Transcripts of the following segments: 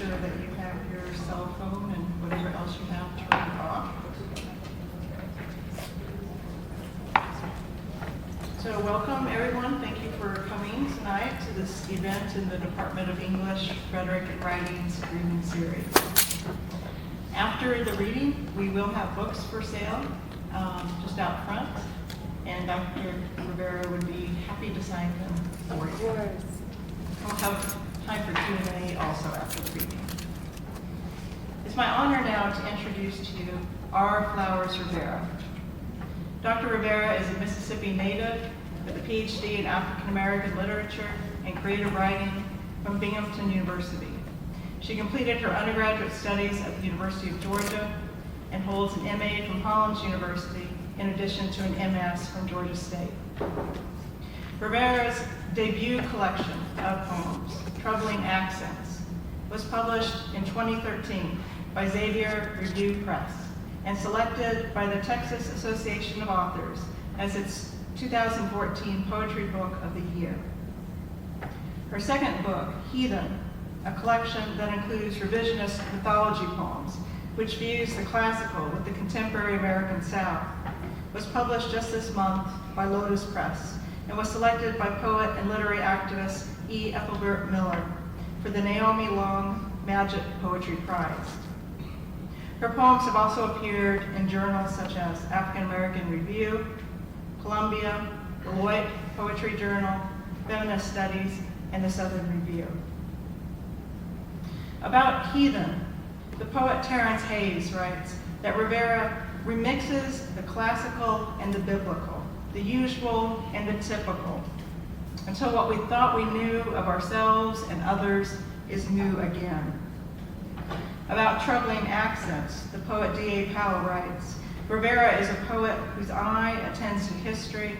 sure that you have your cell phone and whatever else you have turned off. So welcome everyone. Thank you for coming tonight to this event in the Department of English, Rhetoric and Writing's reading series. After the reading, we will have books for sale just out front, and Dr. Rivera would be happy to sign them for you. We'll have time for Q&A also after the reading. It's my honor now to introduce to you R. Flowers Rivera. Dr. Rivera is a Mississippi native with a PhD in African American literature and creative writing from Binghamton University. She completed her undergraduate studies at the University of Georgia and holds an MA from Hollins University in addition to an MS from Georgia State. Rivera's debut collection of poems, Troubling Accents, was published in 2013 by Xavier Review Press and selected by the Texas Association of Authors as its 2014 Poetry Book of the Year. Her second book, Heathen, a collection that includes revisionist mythology poems, which views the classical with the contemporary American South, was published just this month by Lotus Press and was selected by poet and literary activist E. Ethelbert Miller for the Naomi Long Madgett Poetry Prize. Her poems have also appeared in journals such as African American Review, Columbia, Beloit Poetry Journal, Feminist Studies, and the Southern Review. About Heathen, the poet Terrence Hayes writes that Rivera remixes the classical and the biblical, the usual and the typical, until what we thought we knew of ourselves and others is new again. About troubling accents, the poet D.A. Powell writes, Rivera is a poet whose eye attends to history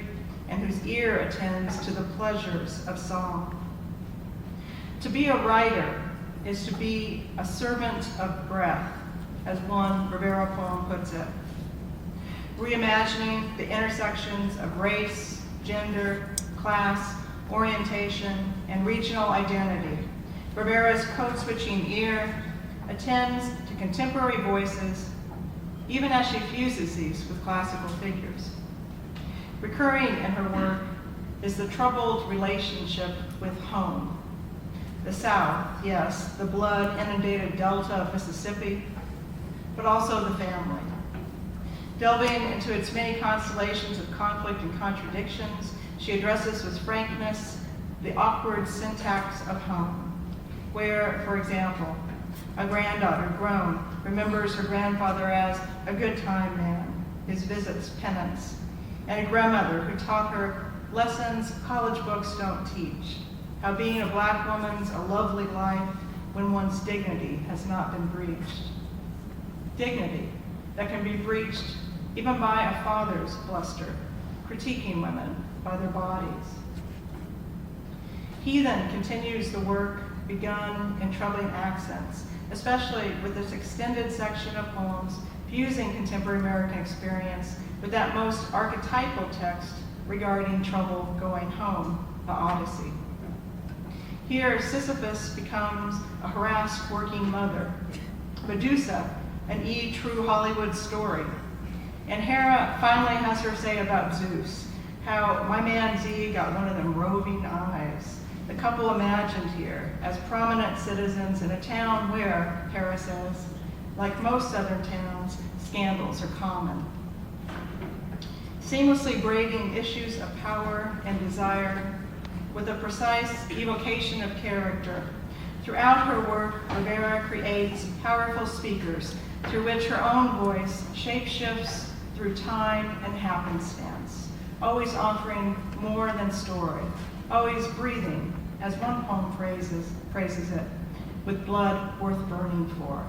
and whose ear attends to the pleasures of song. To be a writer is to be a servant of breath, as one Rivera poem puts it. Reimagining the intersections of race, gender, class, orientation, and regional identity, Rivera's code-switching ear attends to contemporary voices, even as she fuses these with classical figures. Recurring in her work is the troubled relationship with home. The South, yes, the blood-inundated delta of Mississippi, but also the family. Delving into its many constellations of conflict and contradictions, she addresses with frankness the awkward syntax of home, where, for example, a granddaughter, grown, remembers her grandfather as a good time man, his visits penance, and a grandmother who taught her lessons college books don't teach, how being a black woman's a lovely life when one's dignity has not been breached. Dignity that can be breached even by a father's bluster, critiquing women by their bodies. Heathen continues the work begun in Troubling Accents, especially with this extended section of poems fusing contemporary American experience with that most archetypal text regarding trouble going home, the Odyssey. Here, Sisyphus becomes a harassed working mother, Medusa, an true Hollywood story, and Hera finally has her say about Zeus, how my man Z got one of them roving eyes. The couple imagined here as prominent citizens in a town where, Hera says, like most southern towns, scandals are common. Seamlessly braiding issues of power and desire with a precise evocation of character, throughout her work, Rivera creates powerful speakers through which her own voice shapeshifts through time and happenstance, always offering more than story, always breathing, as one poem phrases it, with blood worth burning for.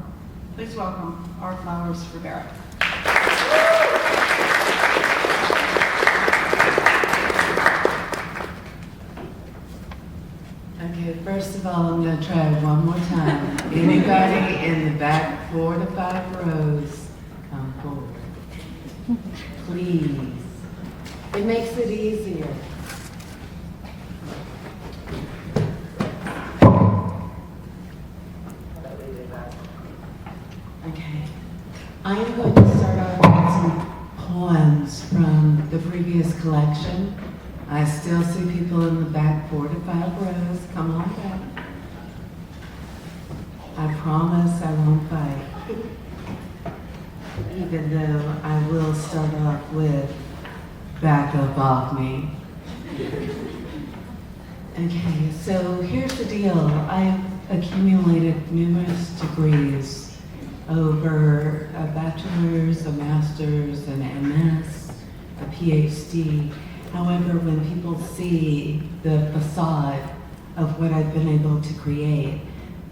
Please welcome R. Flowers Rivera. Okay, first of all, I'm going to try it one more time. Anybody in the back 4 to 5 rows, come forward. Please. It makes it easier. Okay. I am going to start off with some poems from the previous collection. I still see people in the back 4 to 5 rows. Come on back. I promise I won't fight. Even though I will start off with back up off me. Okay, so here's the deal. I've accumulated numerous degrees over a bachelor's, a master's, an MS, a PhD. However, when people see the facade of what I've been able to create,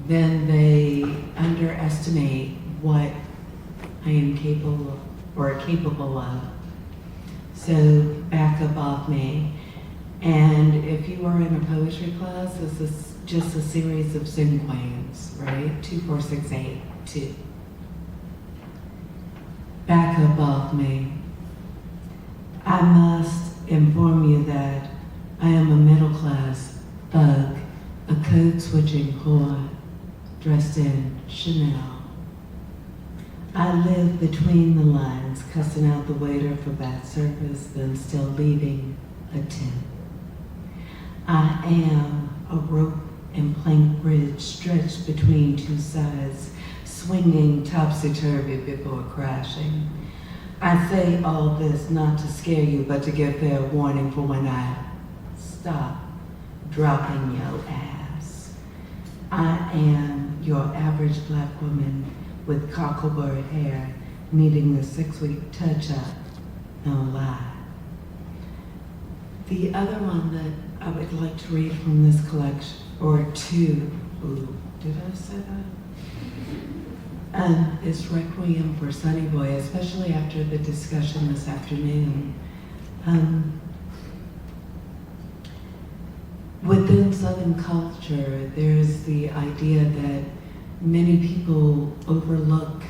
then they underestimate what I am capable of. So back up off me. And if you are in a poetry class, this is just a series of cinquains, right? 2, 4, 6, 8, 2. Back up off me. I must inform you that I am a middle-class thug, a code-switching whore, dressed in Chanel. I live between the lines, cussing out the waiter for bad service, then still leaving a tip. I am a rope and plank bridge stretched between 2 sides, swinging topsy-turvy before crashing. I say all this not to scare you, but to give fair warning for when I stop dropping your ass. I am your average black woman with cocklebur hair, needing the 6-week touch-up, no lie. The other one that I would like to read from this collection, or 2, ooh, did I say that? Is Requiem for Sunny Boy, especially after the discussion this afternoon. Within Southern culture, there's the idea that many people overlook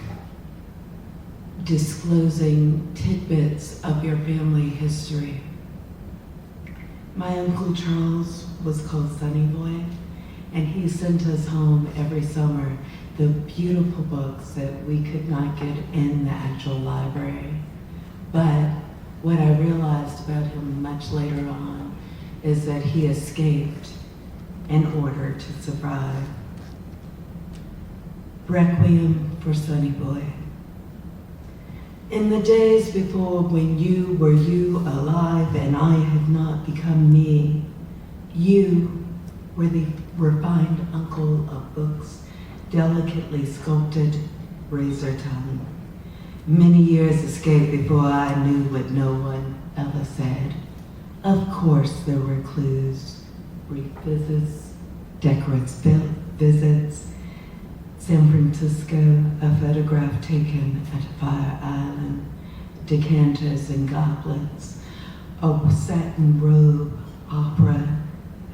disclosing tidbits of your family history. My Uncle Charles was called Sunny Boy, and he sent us home every summer the beautiful books that we could not get in the actual library. But what I realized about him much later on is that he escaped in order to survive. Requiem for Sunny Boy. In the days before when you were you alive and I had not become me, you were the refined uncle of books, delicately sculpted razor tongue. Many years escaped before I knew what no one ever said. Of course there were clues, brief visits, decorous visits, San Francisco, a photograph taken at Fire Island, decanters and goblets, a satin robe, opera,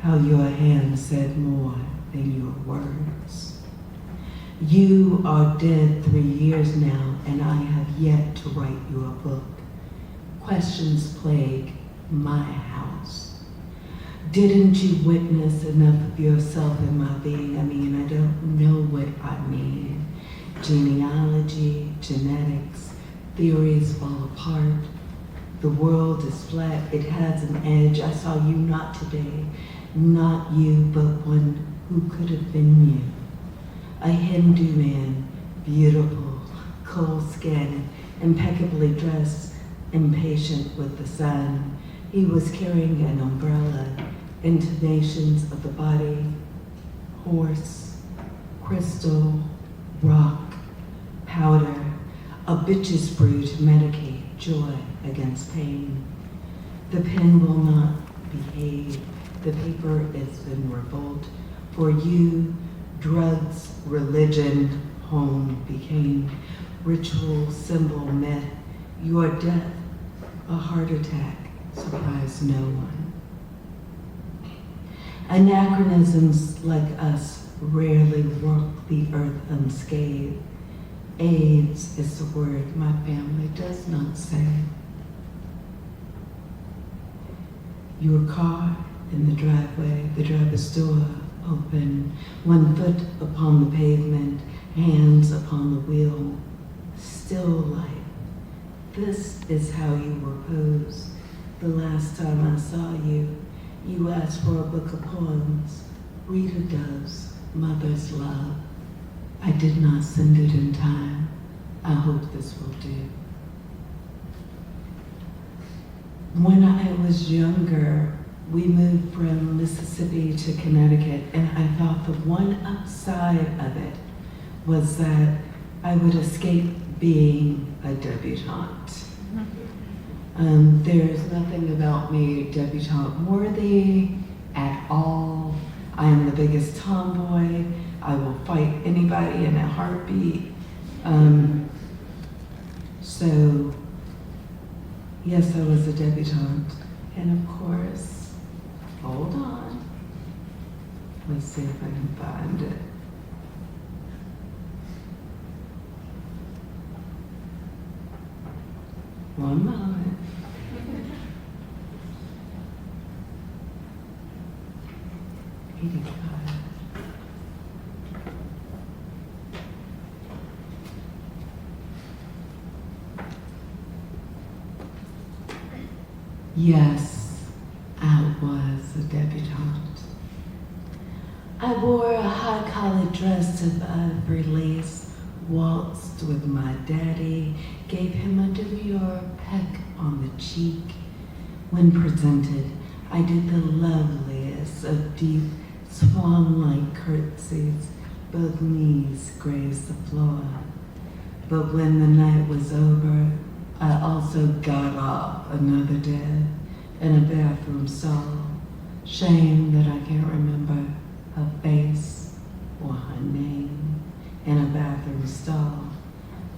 how your hand said more than your words. You are dead 3 years now, and I have yet to write you a book. Questions plague my house. Didn't you witness enough of yourself in my being? I mean, I don't know what I mean. Genealogy, genetics, theories fall apart. The world is flat, it has an edge. I saw you not today, not you, but one who could have been you. A Hindu man, beautiful, cold skin, impeccably dressed, impatient with the sun. He was carrying an umbrella, intonations of the body, horse, crystal, rock, powder, a bitch's brew to medicate joy against pain. The pen will not behave, the paper is in revolt. For you, drugs, religion, home became ritual, symbol, myth. Your death, a heart attack, surprised no one. Anachronisms like us rarely walk the earth unscathed. AIDS is the word my family does not say. Your car in the driveway, the driver's door open, 1 foot upon the pavement, hands upon the wheel, still life. This is how you were posed. The last time I saw you, you asked for a book of poems, Rita Dove's Mother's Love. I did not send it in time. I hope this will do. When I was younger, we moved from Mississippi to Connecticut, and I thought the one upside of it was that I would escape being a debutante. There's nothing about me debutante worthy at all. I am the biggest tomboy. I will fight anybody in a heartbeat. So, yes, I was a debutante. And of course, hold on. Let's see if I can find it. One moment. Yes, I was a debutante. I wore a high-collared dress of ivory lace, waltzed with my daddy, gave him a demure peck on the cheek. When presented, I did the loveliest of deep, swan-like curtsies. Both knees grazed the floor. But when the night was over, I also got off another day in a bathroom stall. Shame that I can't remember her face or her name. In a bathroom stall,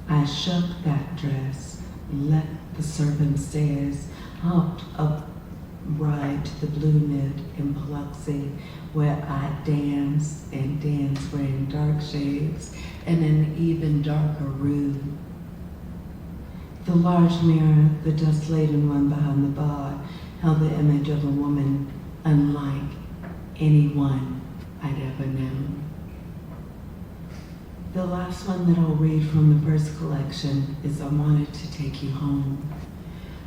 I shook that dress, left the servant stairs, hopped up ride to the Blue Note in Biloxi, where I danced and danced wearing dark shades and an even darker room. The large mirror, the dust-laden one behind the bar, held the image of a woman unlike anyone I'd ever known. The last one that I'll read from the first collection is I Wanted to Take You Home.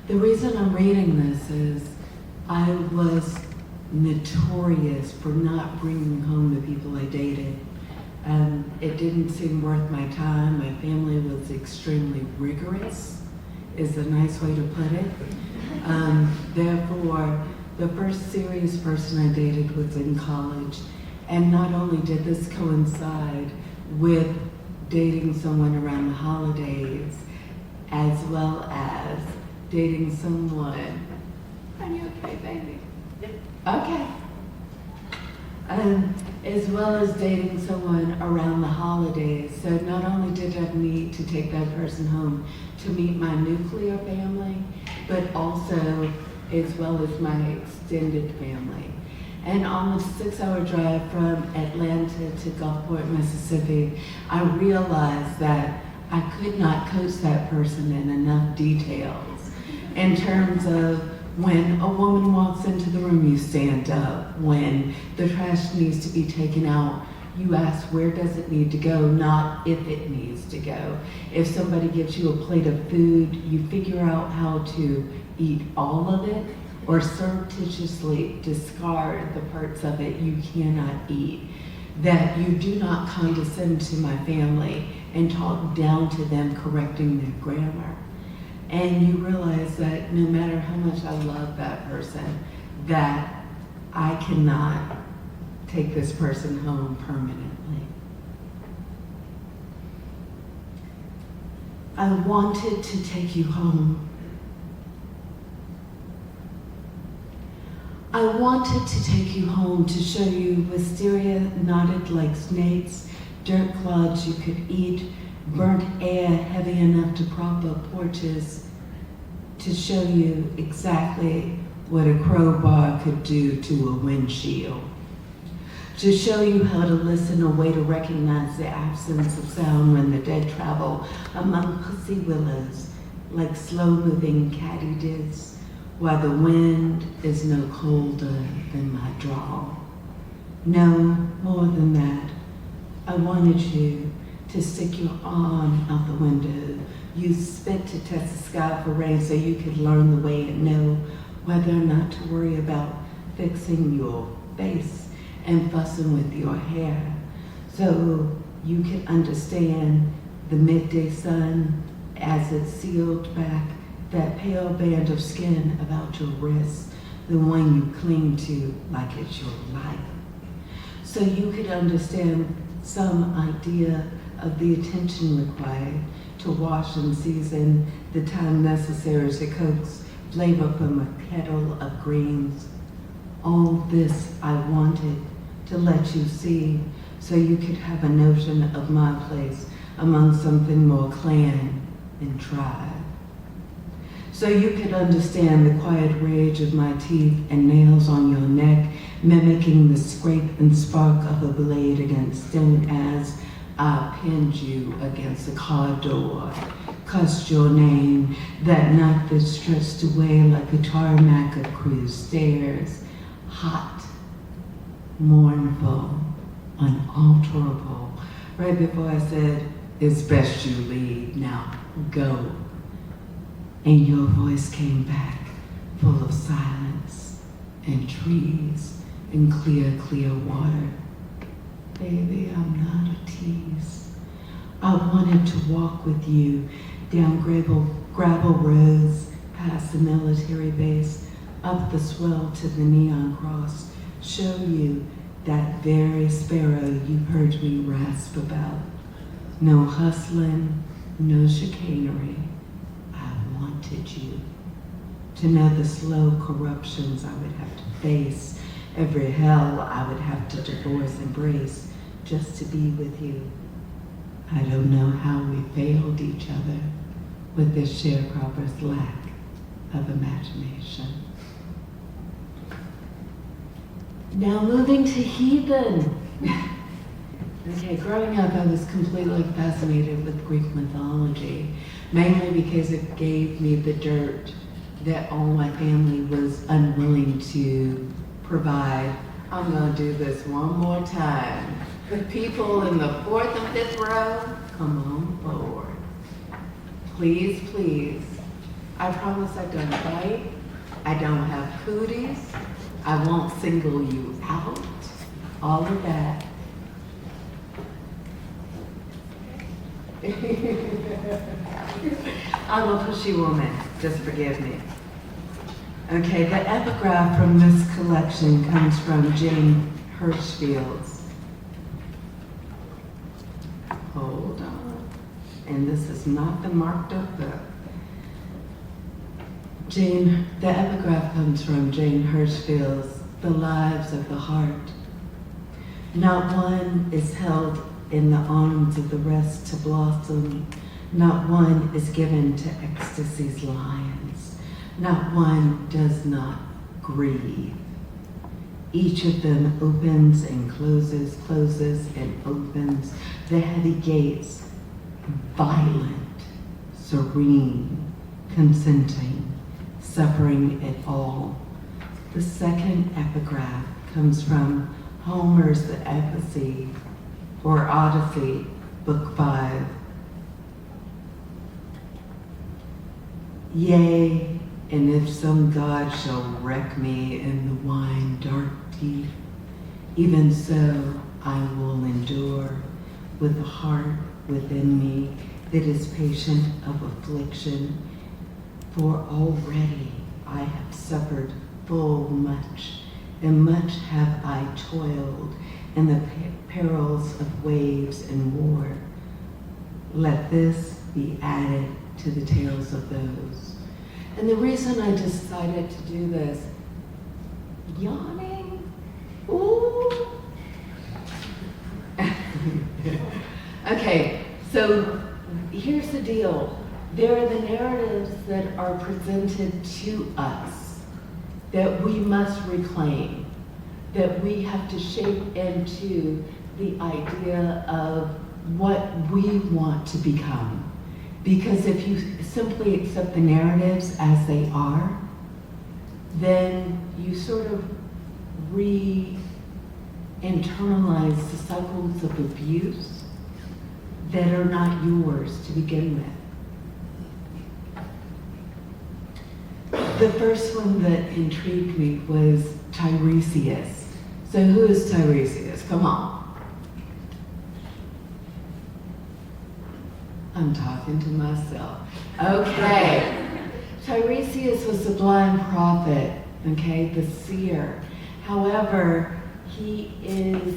The reason I'm reading this is I was notorious for not bringing home the people I dated. It didn't seem worth my time. My family was extremely rigorous, is a nice way to put it. Therefore, the first serious person I dated was in college. And not only did this coincide with dating someone around the holidays, as well as dating someone. Are you okay, baby? Okay. As well as dating someone around the holidays. So not only did I need to take that person home to meet my nuclear family, but also as well as my extended family. And on the 6-hour drive from Atlanta to Gulfport, Mississippi, I realized that I could not coach that person in enough details. In terms of when a woman walks into the room, you stand up. When the trash needs to be taken out, you ask where does it need to go, not if it needs to go. If somebody gives you a plate of food, you figure out how to eat all of it, or surreptitiously discard the parts of it you cannot eat. That you do not condescend to my family and talk down to them correcting their grammar. And you realize that no matter how much I love that person, that I cannot take this person home permanently. I wanted to take you home. I wanted to take you home to show you wisteria knotted like snakes, dirt clods you could eat, burnt air heavy enough to prop up porches, to show you exactly what a crowbar could do to a windshield, to show you how to listen, a way to recognize the absence of sound when the dead travel among pussy willows like slow-moving katydids, while the wind is no colder than my drawl. No, more than that, I wanted you to stick your arm out the window. You spit to test the sky for rain so you could learn the way and know whether or not to worry about fixing your face and fussing with your hair. So you could understand the midday sun as it sealed back that pale band of skin about your wrist, the one you cling to like it's your life. So you could understand some idea of the attention required to wash and season, the time necessary to coax flavor from a kettle of greens. All this I wanted to let you see so you could have a notion of my place among something more clan and tribe. So you could understand the quiet rage of my teeth and nails on your neck, mimicking the scrape and spark of a blade against stone as I pinned you against a car door, cussed your name, that night that stretched away like a tarmac of cruise stairs, hot, mournful, unalterable. Right before I said, it's best you leave, now go. And your voice came back, full of silence and trees and clear, clear water. Baby, I'm not a tease. I wanted to walk with you down gravel roads, past the military base, up the swell to the neon cross, show you that very sparrow you've heard me rasp about. No hustling, no chicanery. I wanted you to know the slow corruptions I would have to face, every hell I would have to divorce, embrace, just to be with you. I don't know how we failed each other with this sharecropper's lack of imagination. Now moving to heathen. Okay, growing up I was completely fascinated with Greek mythology, mainly because it gave me the dirt that all my family was unwilling to provide. I'm gonna do this one more time. The people in the 4th and 5th row, come on forward. Please, please. I promise I don't bite. I don't have cooties. I won't single you out. All of that. I'm a pushy woman. Just forgive me. Okay, the epigraph from this collection comes from Jane Hirschfield's. Hold on. And this is not the marked up book. The epigraph comes from Jane Hirschfield's The Lives of the Heart. Not one is held in the arms of the rest to blossom. Not one is given to ecstasy's lions. Not one does not grieve. Each of them opens and closes, closes and opens the heavy gates, violent, serene, consenting, suffering it all. The second epigraph comes from Homer's The Odyssey, or Odyssey, Book 5. Yea, and if some god shall wreck me in the wine dark deep, even so I will endure with a heart within me that is patient of affliction, for already I have suffered full much, and much have I toiled in the perils of waves and war. Let this be added to the tales of those. And the reason I decided to do this, yawning, ooh. Okay, so here's the deal. There are the narratives that are presented to us that we must reclaim, that we have to shape into the idea of what we want to become. Because if you simply accept the narratives as they are, then you sort of re-internalize the cycles of abuse that are not yours to begin with. The first one that intrigued me was Tiresias. So who is Tiresias? Come on. I'm talking to myself. Okay. Tiresias was the blind prophet, okay, the seer. However, he is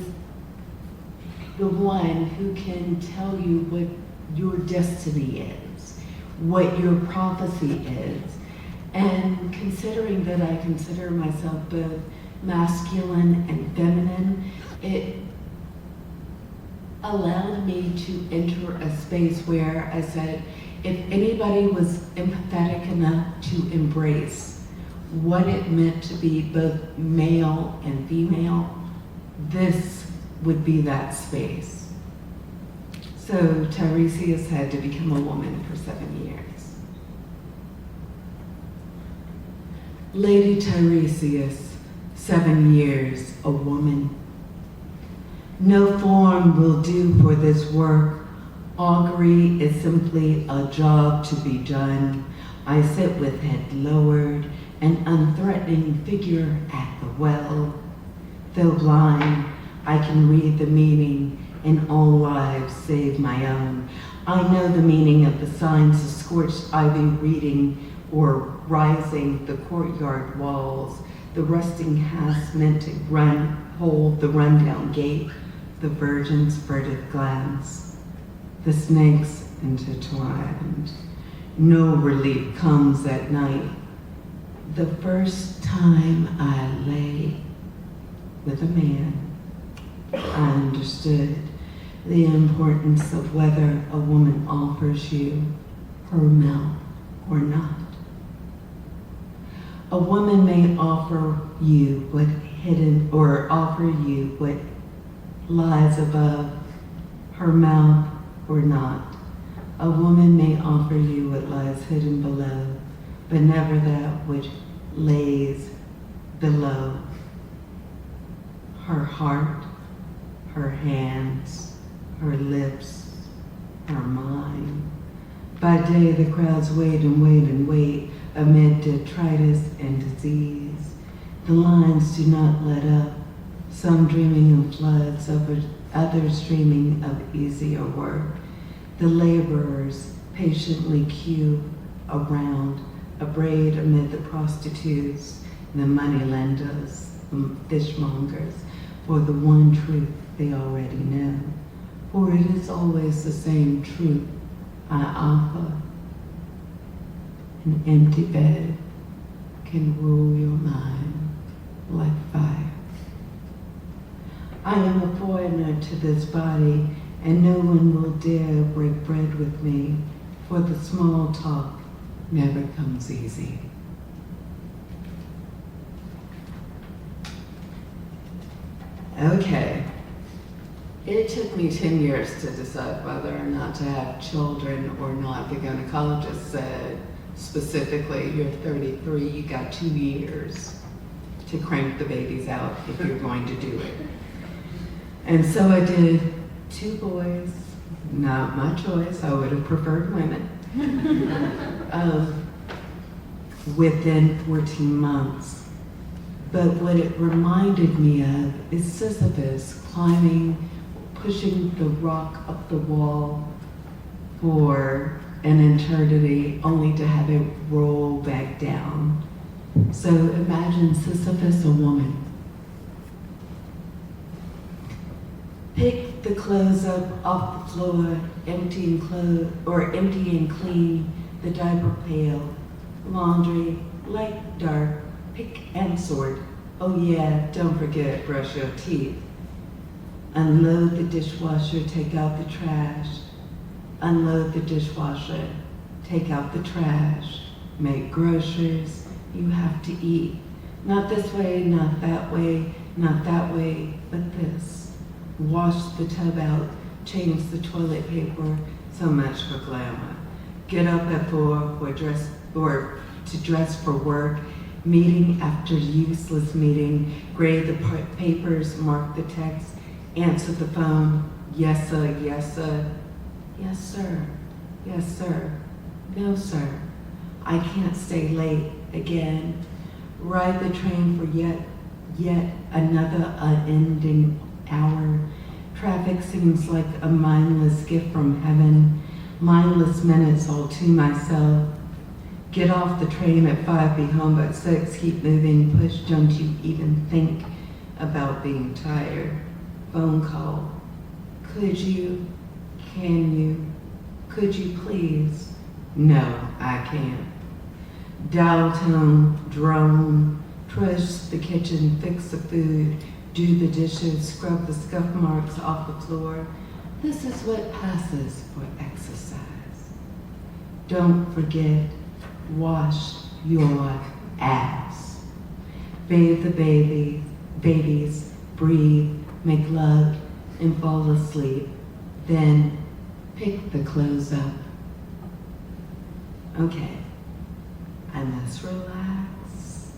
the one who can tell you what your destiny is, what your prophecy is. And considering that I consider myself both masculine and feminine, it allowed me to enter a space where I said, if anybody was empathetic enough to embrace what it meant to be both male and female, this would be that space. So Tiresias had to become a woman for 7 years. Lady Tiresias, 7 years, a woman. No form will do for this work. Augury is simply a job to be done. I sit with head lowered, an unthreatening figure at the well. Though blind, I can read the meaning in all lives save my own. I know the meaning of the signs of scorched ivy reading or rising the courtyard walls, the rusting house meant to hold the rundown gate, the virgin's furtive glance, the snakes intertwined. No relief comes at night. The first time I lay with a man, I understood the importance of whether a woman offers you her milk or not. A woman may offer you what hidden or offer you what lies above her mouth or not. A woman may offer you what lies hidden below, but never that which lays below. Her heart, her hands, her lips, her mind. By day the crowds wait and wait and wait amid detritus and disease. The lines do not let up, some dreaming of floods, others dreaming of easier work. The laborers patiently queue around, abraded amid the prostitutes, the moneylenders, the fishmongers, for the one truth they already know. For it is always the same truth I offer. An empty bed can rule your mind like fire. I am a foreigner to this body, and no one will dare break bread with me, for the small talk never comes easy. Okay. It took me 10 years to decide whether or not to have children or not. The gynecologist said, specifically, you're 33, you got 2 years to crank the babies out if you're going to do it. And so I did 2 boys, not my choice, I would have preferred women. Within 14 months. But what it reminded me of is Sisyphus climbing, pushing the rock up the wall for an eternity, only to have it roll back down. So imagine Sisyphus, a woman. Pick the clothes up off the floor, empty and clean, the diaper pail, laundry, light, dark, pick and sort. Oh yeah, don't forget, brush your teeth. Unload the dishwasher, take out the trash. Unload the dishwasher, take out the trash. Make groceries, you have to eat. Not this way, not that way, not that way, but this. Wash the tub out, change the toilet paper, so much for glamour. Get up at 4 to dress for work, meeting after useless meeting, grade the papers, mark the text, answer the phone, yes sir, Yes, sir. Yes, sir. No, sir. I can't stay late again. Ride the train for yet another unending hour. Traffic seems like a mindless gift from heaven. Mindless minutes all to myself. Get off the train at 5, be home by 6, keep moving, push, don't you even think about being tired. Phone call. Could you? Can you? Could you please? No, I can't. Dial tone, drone, trash the kitchen, fix the food, do the dishes, scrub the scuff marks off the floor. This is what passes for exercise. Don't forget, wash your ass. Bathe the babies, breathe, make love, and fall asleep. Then pick the clothes up. Okay, I must relax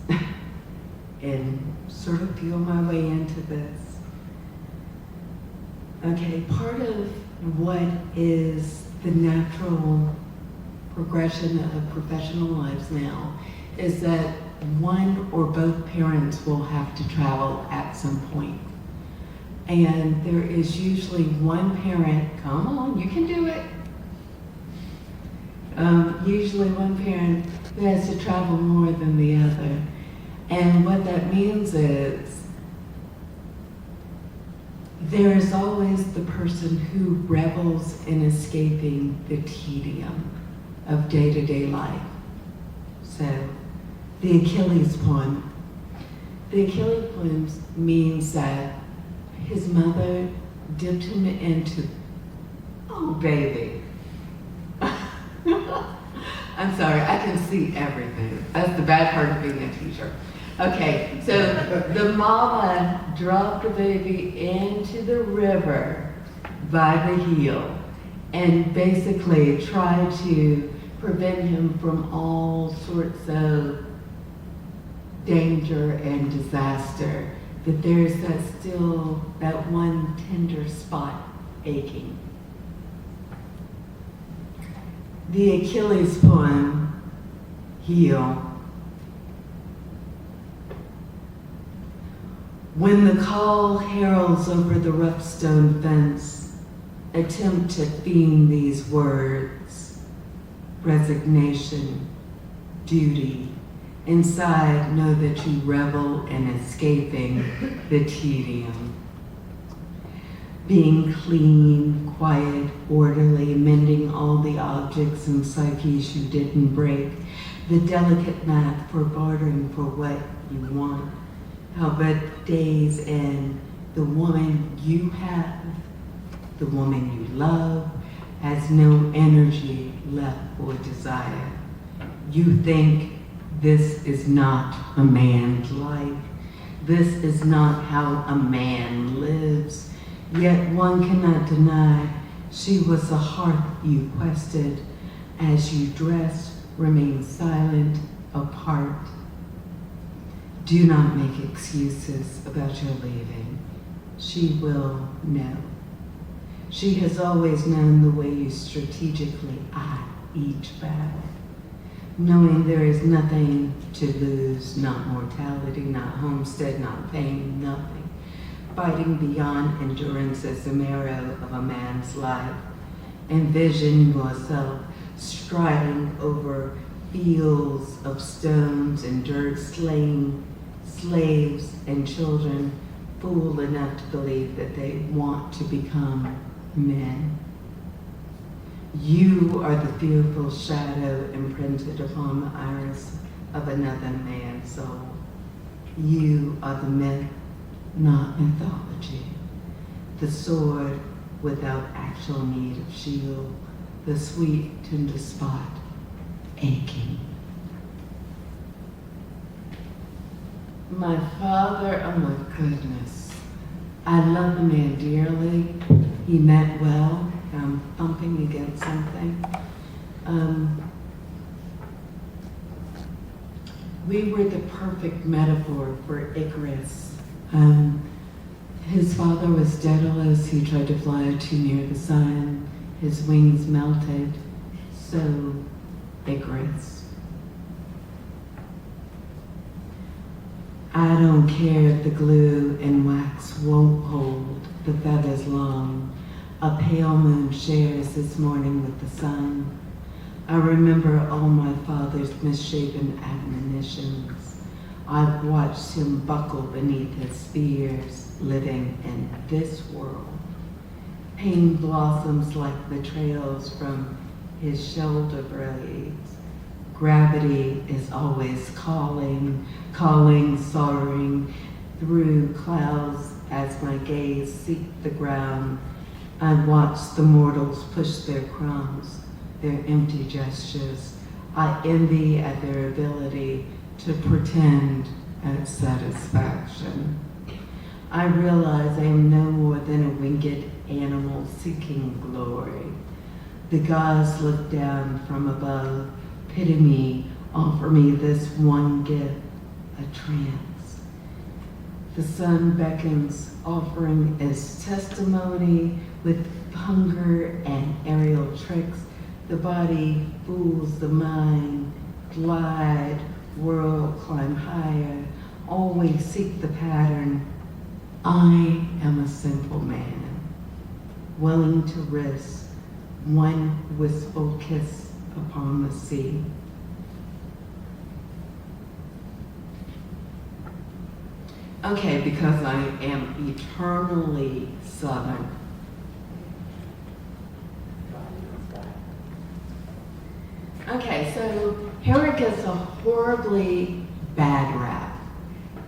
and sort of feel my way into this. Okay, part of what is the natural progression of professional lives now is that one or both parents will have to travel at some point. And there is usually one parent, come on, you can do it. Usually one parent who has to travel more than the other. And what that means is there is always the person who revels in escaping the tedium of day-to-day life. So, the Achilles poem. The Achilles poem means that his mother dipped him into, oh baby. I'm sorry, I can see everything. That's the bad part of being a teacher. Okay, so the mama dropped the baby into the river by the heel and basically tried to prevent him from all sorts of danger and disaster. That there's that one tender spot aching. The Achilles poem, Heel. When the call heralds over the rough stone fence, attempt to fiend these words, resignation, duty. Inside, know that you revel in escaping the tedium. Being clean, quiet, orderly, mending all the objects and psyches you didn't break, the delicate math for bartering for what you want. How but days end, the woman you have, the woman you love, has no energy left for desire. You think this is not a man's life. This is not how a man lives. Yet one cannot deny she was the hearth you quested. As you dressed, remain silent, apart. Do not make excuses about your leaving. She will know. She has always known the way you strategically eye each battle. Knowing there is nothing to lose, not mortality, not homestead, not pain, nothing. Fighting beyond endurance as the marrow of a man's life. Envision yourself striding over fields of stones and dirt, slaying slaves and children, fool enough to believe that they want to become men. You are the fearful shadow imprinted upon the iris of another man's soul. You are the myth, not mythology. The sword without actual need of shield, the sweet, tender spot aching. My father, oh my goodness. I love the man dearly. He meant well. I'm thumping against something. We were the perfect metaphor for Icarus. His father was Daedalus. He tried to fly too near the sun. his wings melted, so Icarus. I don't care if the glue and wax won't hold the feathers long. A pale moon shares this morning with the sun. I remember all my father's misshapen admonitions. I've watched him buckle beneath his spears, living in this world. Pain blossoms like betrayals from his shoulder blades. Gravity is always calling, soaring through clouds as my gaze seek the ground. I watch the mortals push their crumbs, their empty gestures. I envy at their ability to pretend at satisfaction. I realize I am no more than a winged animal seeking glory. The gods look down from above, pity me, offer me this one gift, a trance. The sun beckons, offering its testimony with hunger and aerial tricks. The body fools the mind, glide, whirl, climb higher, always seek the pattern. I am a simple man, willing to risk one wistful kiss upon the sea. Okay, because I am eternally Southern. Okay, so Herrick is a horribly bad rap.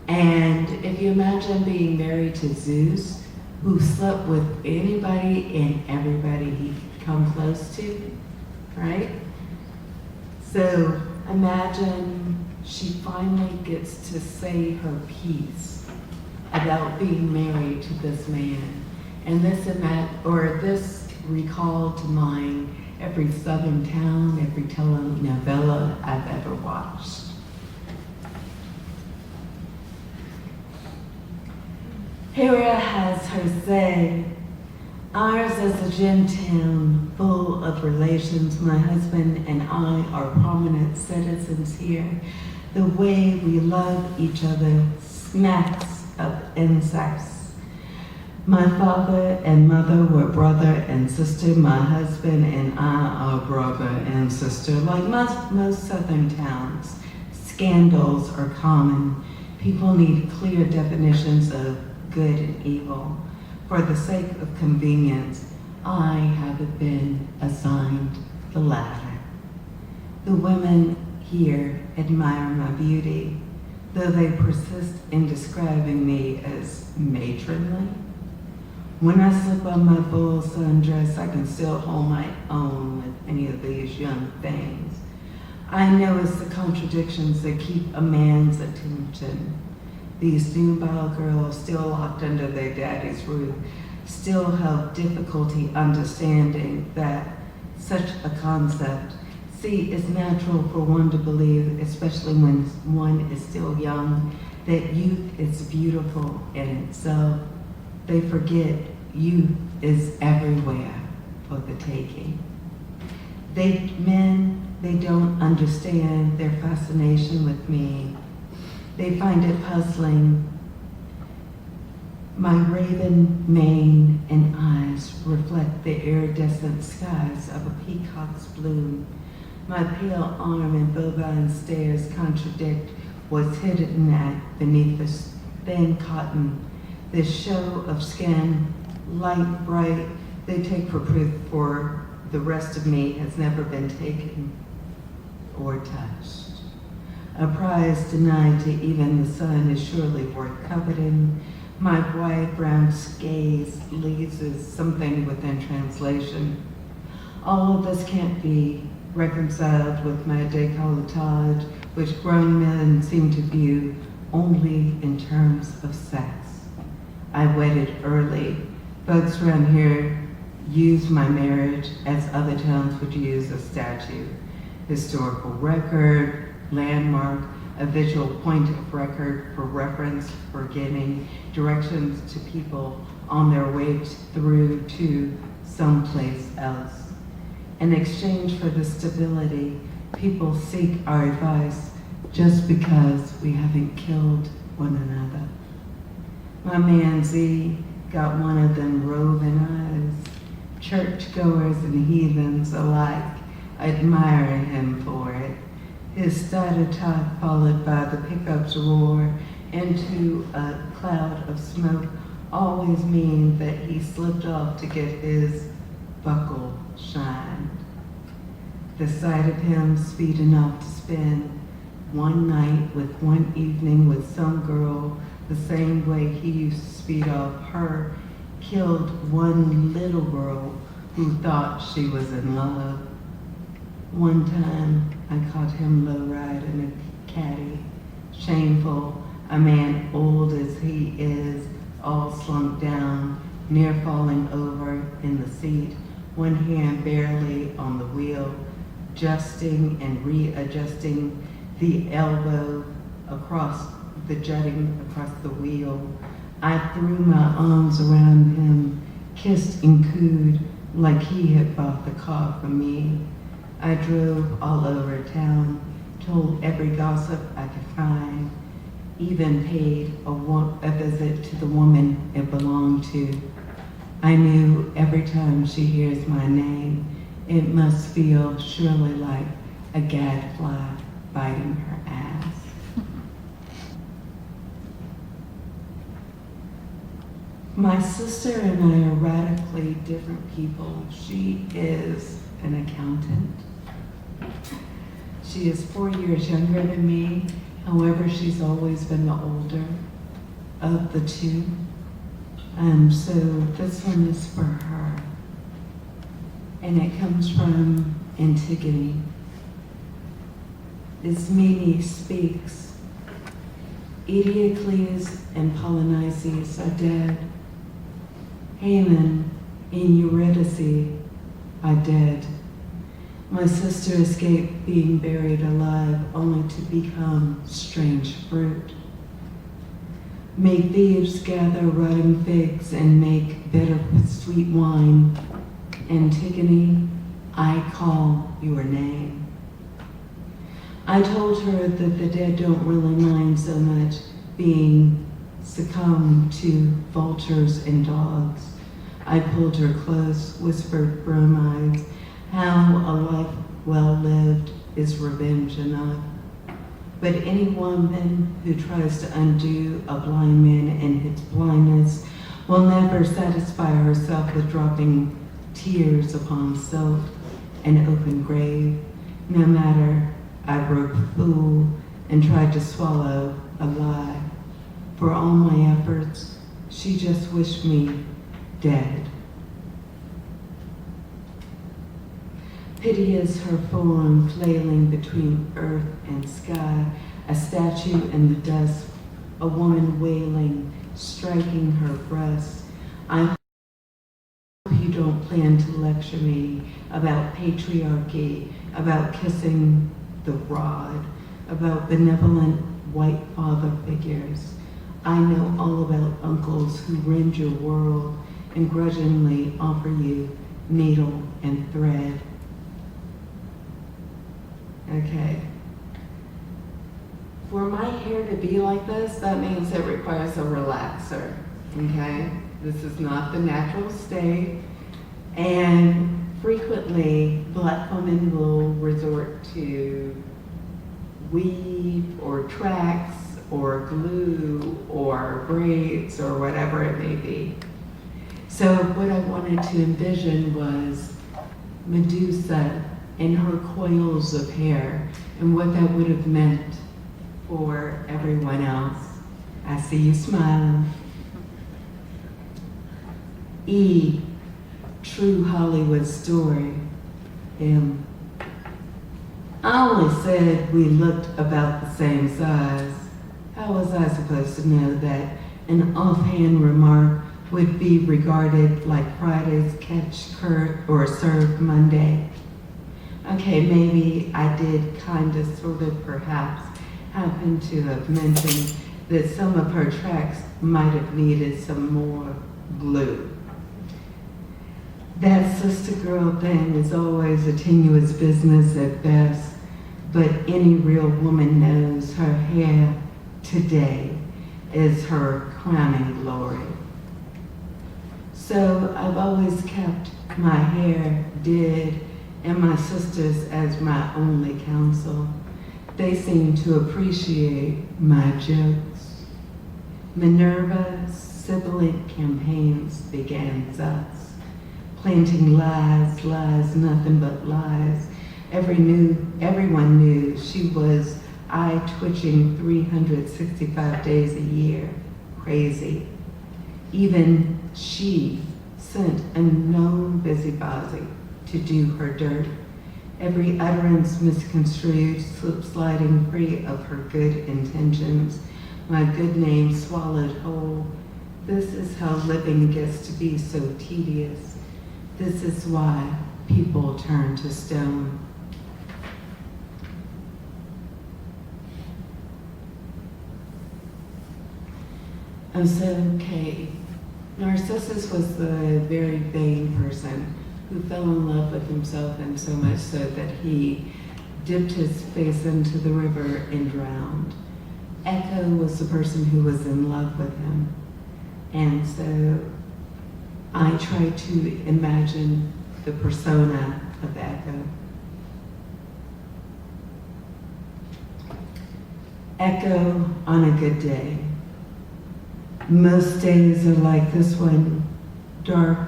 And if you imagine being married to Zeus, who slept with anybody and everybody he could come close to, right? So imagine she finally gets to say her piece about being married to this man. And this recalled to mind every Southern town, every telenovela I've ever watched. Rivera has her say, ours is a gin town full of relations. My husband and I are prominent citizens here. The way we love each other smacks of incest. My father and mother were brother and sister. My husband and I are brother and sister. Like most Southern towns, scandals are common. People need clear definitions of good and evil. For the sake of convenience, I haven't been assigned the latter. The women here admire my beauty, though they persist in describing me as matronly. When I slip on my full sundress, I can still hold my own with any of these young things. I know it's the contradictions that keep a man's attention. These nubile girls, still locked under their daddy's roof, still have difficulty understanding that such a concept. See, it's natural for one to believe, especially when one is still young, that youth is beautiful in itself. They forget youth is everywhere for the taking. They don't understand their fascination with me. They find it puzzling. My raven mane and eyes reflect the iridescent skies of a peacock's bloom. My pale arm and bovine stares contradict what's hidden beneath this thin cotton. This show of skin, light, bright, they take for proof, for the rest of me has never been taken or touched. A prize denied to even the sun is surely worth coveting. My wide brown gaze leaves as something within translation. All of this can't be reconciled with my décolletage, which grown men seem to view only in terms of sex. I wedded early. Folks around here use my marriage as other towns would use a statue. Historical record, landmark, a visual point of record for reference, for giving directions to people on their way through to someplace else. In exchange for the stability, people seek our advice just because we haven't killed one another. My man Z got one of them roving eyes. Churchgoers and heathens alike admire him for it. His starter talk, followed by the pickup's roar into a cloud of smoke, always mean that he slipped off to get his buckle shined. The sight of him speeding off to spend one night with one evening with some girl the same way he used to speed off her killed one little girl who thought she was in love. One time I caught him low-riding a caddy. Shameful, a man old as he is, all slunk down, near falling over in the seat, one hand barely on the wheel, adjusting and readjusting the elbow across the jutting across the wheel. I threw my arms around him, kissed and cooed like he had bought the car for me. I drove all over town, told every gossip I could find, even paid a visit to the woman it belonged to. I knew every time she hears my name, it must feel surely like a gadfly biting her ass. My sister and I are radically different people. She is an accountant. She is 4 years younger than me. However, she's always been the older of the two. So this one is for her. And it comes from Antigone. Ismene speaks. Eteocles and Polynices are dead. Haman and Eurydice are dead. My sister escaped being buried alive only to become strange fruit. May thieves gather rotting figs and make bitter sweet wine. Antigone, I call your name. I told her that the dead don't really mind so much being succumbed to vultures and dogs. I pulled her close, whispered bromides, how a life well lived is revenge enough. But any woman who tries to undo a blind man in his blindness will never satisfy herself with dropping tears upon self and open grave, no matter I broke fool and tried to swallow a lie. For all my efforts, she just wished me dead. Piteous her form flailing between earth and sky, a statue in the dust, a woman wailing, striking her breast. I hope you don't plan to lecture me about patriarchy, about kissing the rod, about benevolent white father figures. I know all about uncles who rend your world and grudgingly offer you needle and thread. Okay. For my hair to be like this, that means it requires a relaxer, okay? This is not the natural state. And frequently, Black women will resort to weave or tracks or glue or braids or whatever it may be. So what I wanted to envision was Medusa and her coils of hair and what that would have meant for everyone else. I see you smiling. E, true Hollywood story. M, I only said we looked about the same size. How was I supposed to know that an offhand remark would be regarded like Friday's catch curd or served Monday? Okay, maybe I did kind of, sort of, perhaps happen to have mentioned that some of her tracks might have needed some more glue. That sister girl thing is always a tenuous business at best, but any real woman knows her hair today is her crowning glory. So I've always kept my hair did and my sisters as my only counsel. They seem to appreciate my jokes. Minerva's sibilant campaigns began thus, planting lies, lies, nothing but lies. Everyone knew she was eye-twitching 365 days a year, crazy. Even she sent a known busybody to do her dirt. Every utterance misconstrued, slip-sliding free of her good intentions. My good name swallowed whole. This is how living gets to be so tedious. This is why people turn to stone. Okay. Narcissus was the very vain person who fell in love with himself, and so much so that he dipped his face into the river and drowned. Echo was the person who was in love with him. And so I try to imagine the persona of Echo. Echo on a good day. Most days are like this one, dark,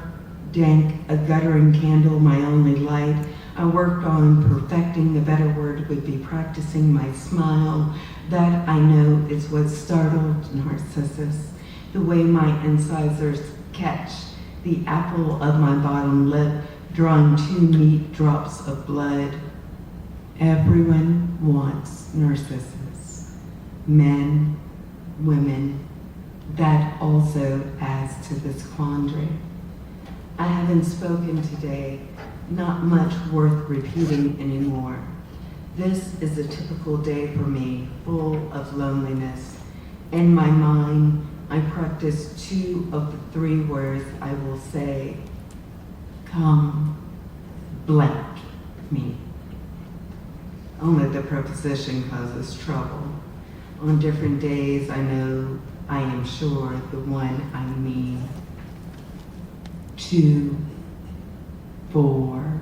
dank, a guttering candle, my only light. I worked on perfecting, the better word would be practicing my smile. That I know is what startled Narcissus, the way my incisors catch the apple of my bottom lip, drawing 2 neat drops of blood. Everyone wants Narcissus. Men, women, that also adds to this quandary. I haven't spoken today, not much worth repeating anymore. This is a typical day for me, full of loneliness. In my mind, I practice 2 of the 3 words I will say. Come, blank me. Only the preposition causes trouble. On different days, I know I am sure the one I mean. 2, 4,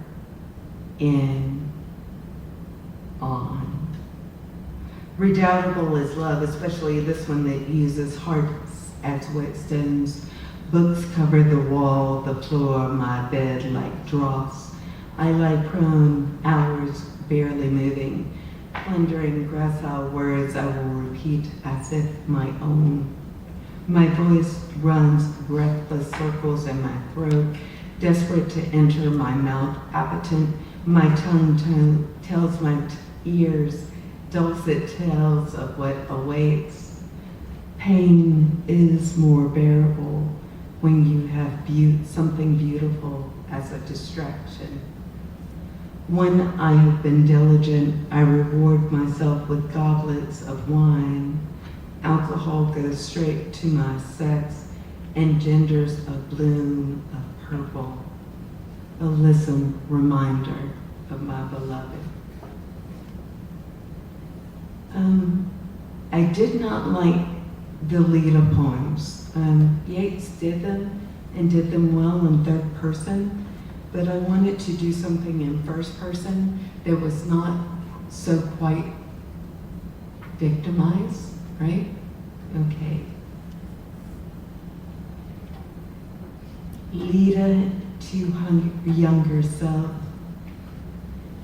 in, on. Redoubtable is love, especially this one that uses hearts as whetstones. Books cover the wall, the floor, my bed like dross. I lie prone, hours barely moving, plundering gracile words I will repeat as if my own. My voice runs breathless circles in my throat, desperate to enter my mouth, appetent. My tongue tells my ears dulcet tales of what awaits. Pain is more bearable when you have something beautiful as a distraction. When I have been diligent, I reward myself with goblets of wine. Alcohol goes straight to my sex, engenders a bloom of purple, a lissome reminder of my beloved. I did not like the Leda poems. Yeats did them and did them well in 3rd person, but I wanted to do something in 1st person that was not so quite victimized, right? Okay. Leda to younger self.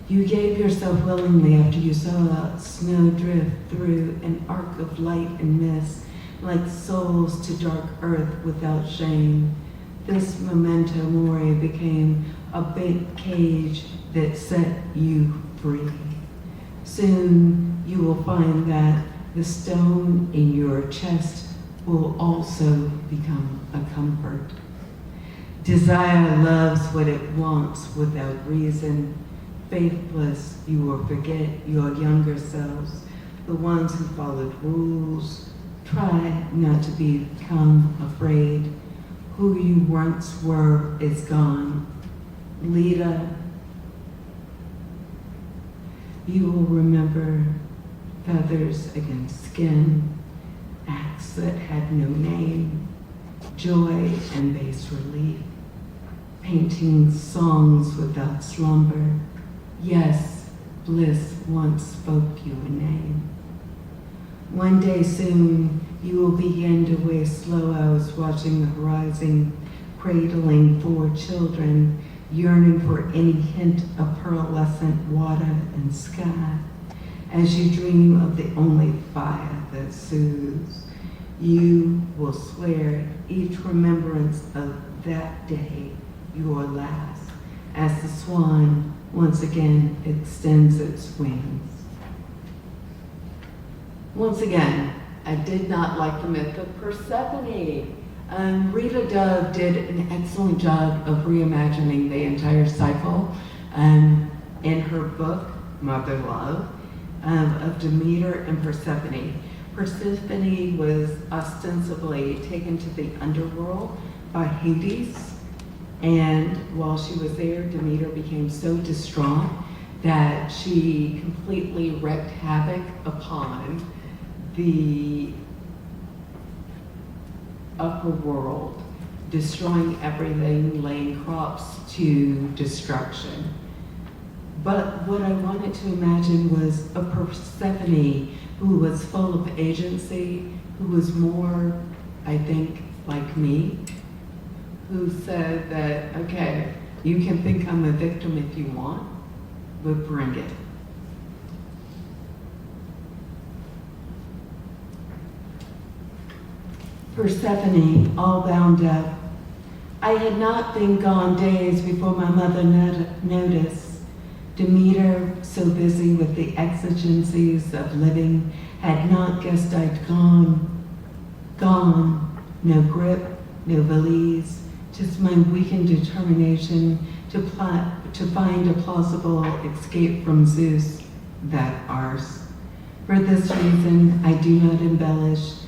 You gave yourself willingly after you saw a snow drift through an arc of light and mist, like souls to dark earth without shame. This memento mori became a big cage that set you free. Soon you will find that the stone in your chest will also become a comfort. Desire loves what it wants without reason. Faithless, you will forget your younger selves, the ones who followed rules. Try not to become afraid. Who you once were is gone. Lita, you will remember feathers against skin, acts that had no name, joy and bas relief, painting songs without slumber. Yes, bliss once spoke you a name. One day soon, you will begin to weigh slow hours watching the horizon, cradling 4 children, yearning for any hint of pearlescent water and sky. As you dream of the only fire that soothes, you will swear each remembrance of that day your last, as the swan once again extends its wings. Once again, I did not like the myth of Persephone. Rita Dove did an excellent job of reimagining the entire cycle in her book, Mother Love, of Demeter and Persephone. Persephone was ostensibly taken to the underworld by Hades, and while she was there, Demeter became so distraught that she completely wreaked havoc upon the upper world, destroying everything, laying crops to destruction. But what I wanted to imagine was a Persephone who was full of agency, who was more, I think, like me, who said that, okay, you can think I'm a victim if you want, but bring it. Persephone, all bound up. I had not been gone days before my mother noticed. Demeter, so busy with the exigencies of living, had not guessed I'd gone. Gone. No grip, no valise, just my weakened determination to find a plausible escape from Zeus, that arse. For this reason, I do not embellish.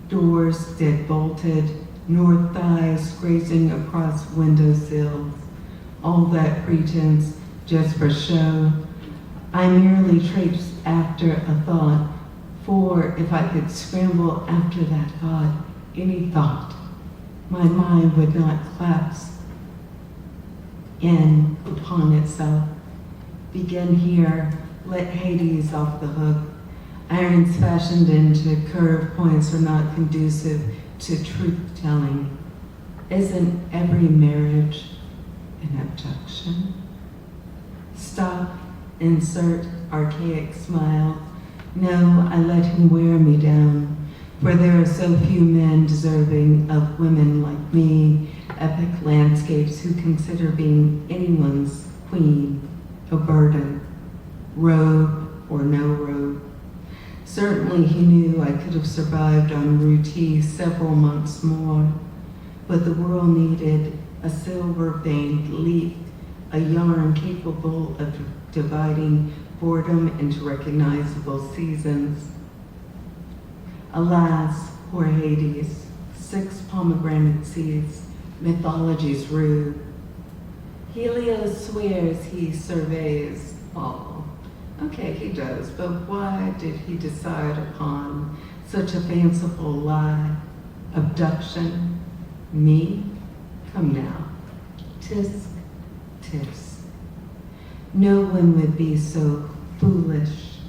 Doors dead bolted, nor thighs grazing across windowsills. All that pretense just for show. I merely traipsed after a thought, for if I could scramble after that thought, any thought, my mind would not collapse in upon itself. Begin here, let Hades off the hook. Irons fashioned into curved points are not conducive to truth-telling. Isn't every marriage an abduction? Stop, insert archaic smile. No, I let him wear me down, for there are so few men deserving of women like me, epic landscapes who consider being anyone's queen a burden, robe or no robe. Certainly he knew I could have survived on roti several months more, but the world needed a silver-veined leaf, a yarn capable of dividing boredom into recognizable seasons. Alas, poor Hades, 6 pomegranate seeds, mythology's rude. Helios swears he surveys all. Okay, he does, but why did he decide upon such a fanciful lie? Abduction? Me? Come now. Tisk, tisk. No one would be so foolish.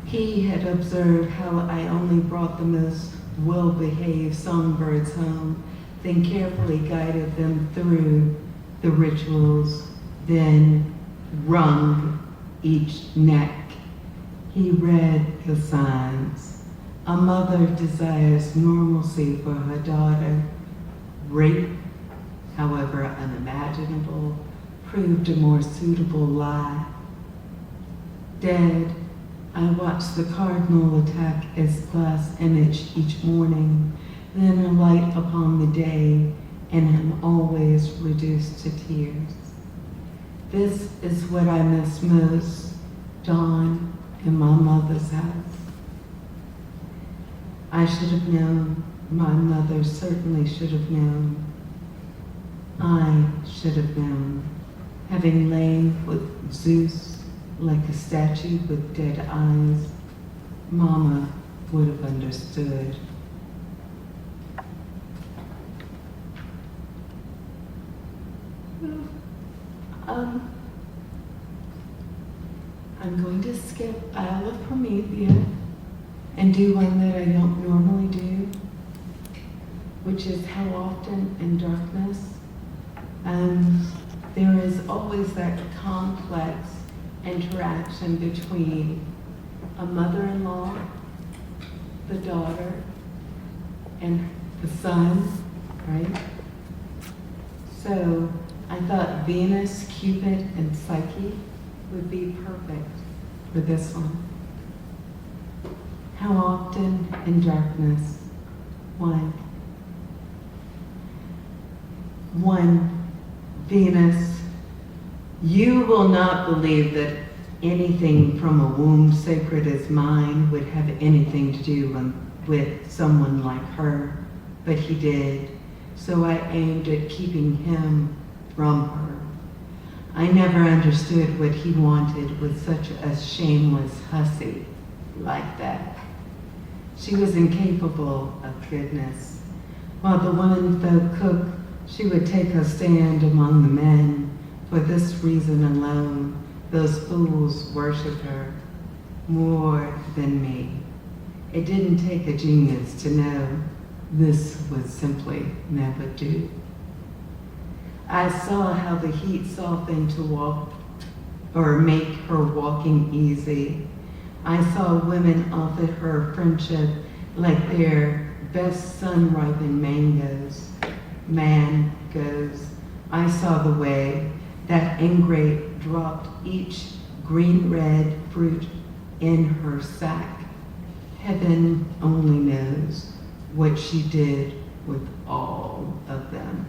He had observed how I only brought the most well-behaved songbirds home, then carefully guided them through the rituals, then wrung each neck. He read the signs. A mother desires normalcy for her daughter. Rape, however unimaginable, proved a more suitable lie. Dead, I watched the cardinal attack its glass image each morning, then alight upon the day, and am always reduced to tears. This is what I miss most, dawn in my mother's house. I should have known, my mother certainly should have known. I should have known. having lain with Zeus like a statue with dead eyes, Mama would have understood. I'm going to skip Isle of Promethea and do one that I don't normally do, which is how often in darkness. There is always that complex interaction between a mother-in-law, the daughter, and the son, right? So I thought Venus, Cupid, and Psyche would be perfect for this one. How often in darkness? One, Venus, you will not believe that anything from a womb sacred as mine would have anything to do with someone like her, but he did. So I aimed at keeping him from her. I never understood what he wanted with such a shameless hussy like that. She was incapable of goodness. While the women folk cook, she would take a stand among the men. For this reason alone, those fools worshiped her more than me. It didn't take a genius to know this would simply never do. I saw how the heat softened to walk or make her walking easy. I saw women offer her friendship like their best sun-ripened mangoes. Man goes. I saw the way that ingrate dropped each green-red fruit in her sack. Heaven only knows what she did with all of them.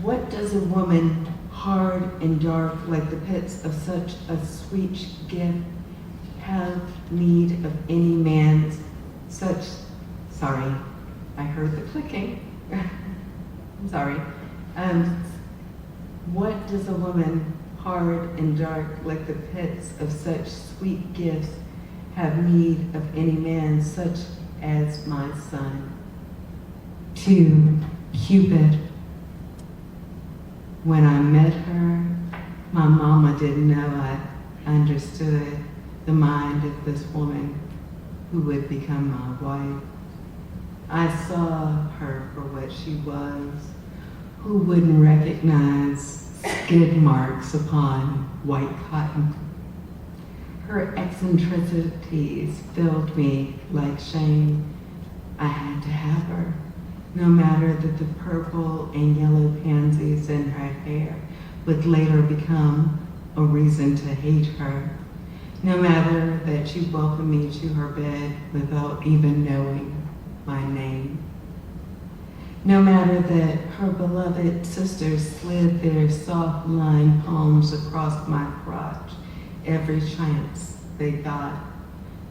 What does a woman hard and dark like the pits of such a sweet gift have need of any man's such, sorry, I heard the clicking. I'm sorry. What does a woman hard and dark like the pits of such sweet gifts have need of any man such as my son? 2, Cupid. When I met her, my mama didn't know I understood the mind of this woman who would become my wife. I saw her for what she was. Who wouldn't recognize skid marks upon white cotton? Her eccentricities filled me like shame. I had to have her, no matter that the purple and yellow pansies in her hair would later become a reason to hate her, no matter that she welcomed me to her bed without even knowing my name. No matter that her beloved sisters slid their soft lined palms across my crotch every chance they got.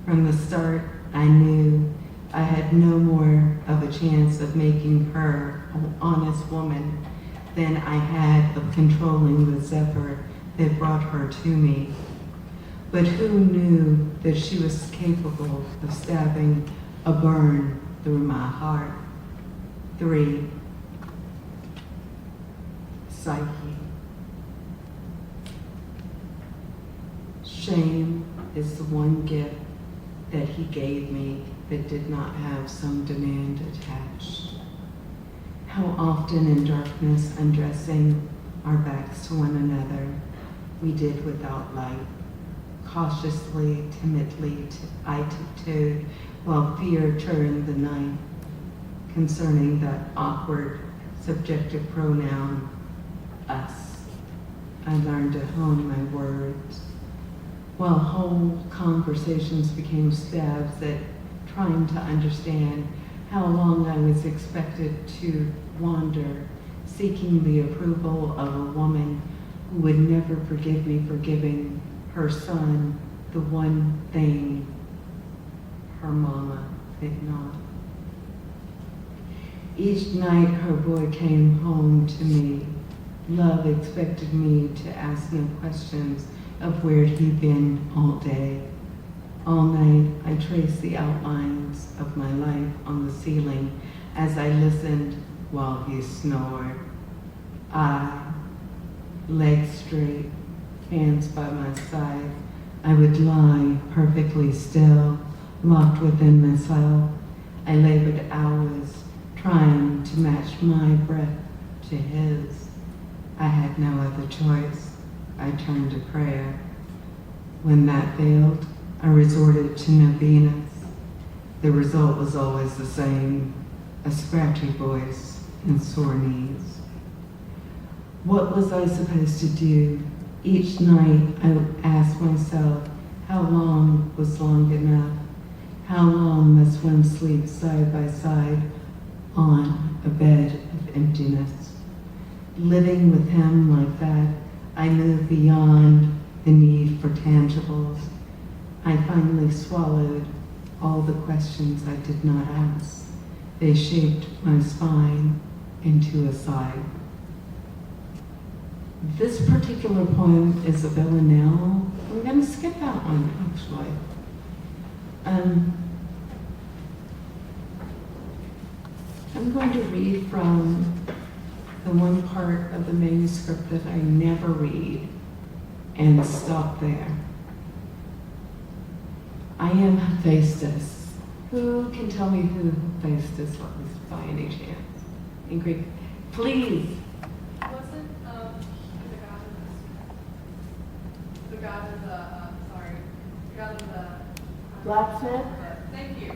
From the start, I knew I had no more of a chance of making her an honest woman than I had of controlling the zephyr that brought her to me. But who knew that she was capable of stabbing a burn through my heart? 3, Psyche. Shame is the one gift that he gave me that did not have some demand attached. How often in darkness, undressing our backs to one another, we did without light. Cautiously, timidly, I tiptoed while fear turned the night. Concerning that awkward subjective pronoun, us, I learned to hone my words, while whole conversations became stabs at trying to understand how long I was expected to wander, seeking the approval of a woman who would never forgive me for giving her son the one thing her mama did not. Each night her boy came home to me Love expected me to ask no questions of where he'd been all day. All night, I traced the outlines of my life on the ceiling as I listened while he snored. Legs straight, hands by my side, I would lie perfectly still, locked within myself. I labored hours trying to match my breath to his. I had no other choice. I turned to prayer. When that failed, I resorted to novenas. The result was always the same, a scratchy voice and sore knees. What was I supposed to do? Each night I would ask myself, how long was long enough? How long must one sleep side by side on a bed of emptiness? Living with him like that, I moved beyond the need for tangibles. I finally swallowed all the questions I did not ask. They shaped my spine into a sigh. This particular poem is a villanelle. I'm going to skip that one, actually. I'm going to read from the one part of the manuscript that I never read and stop there. I am Hephaestus. Who can tell me who Hephaestus was by any chance? In Greek, please. Wasn't the god of the Blacksmith? thank you.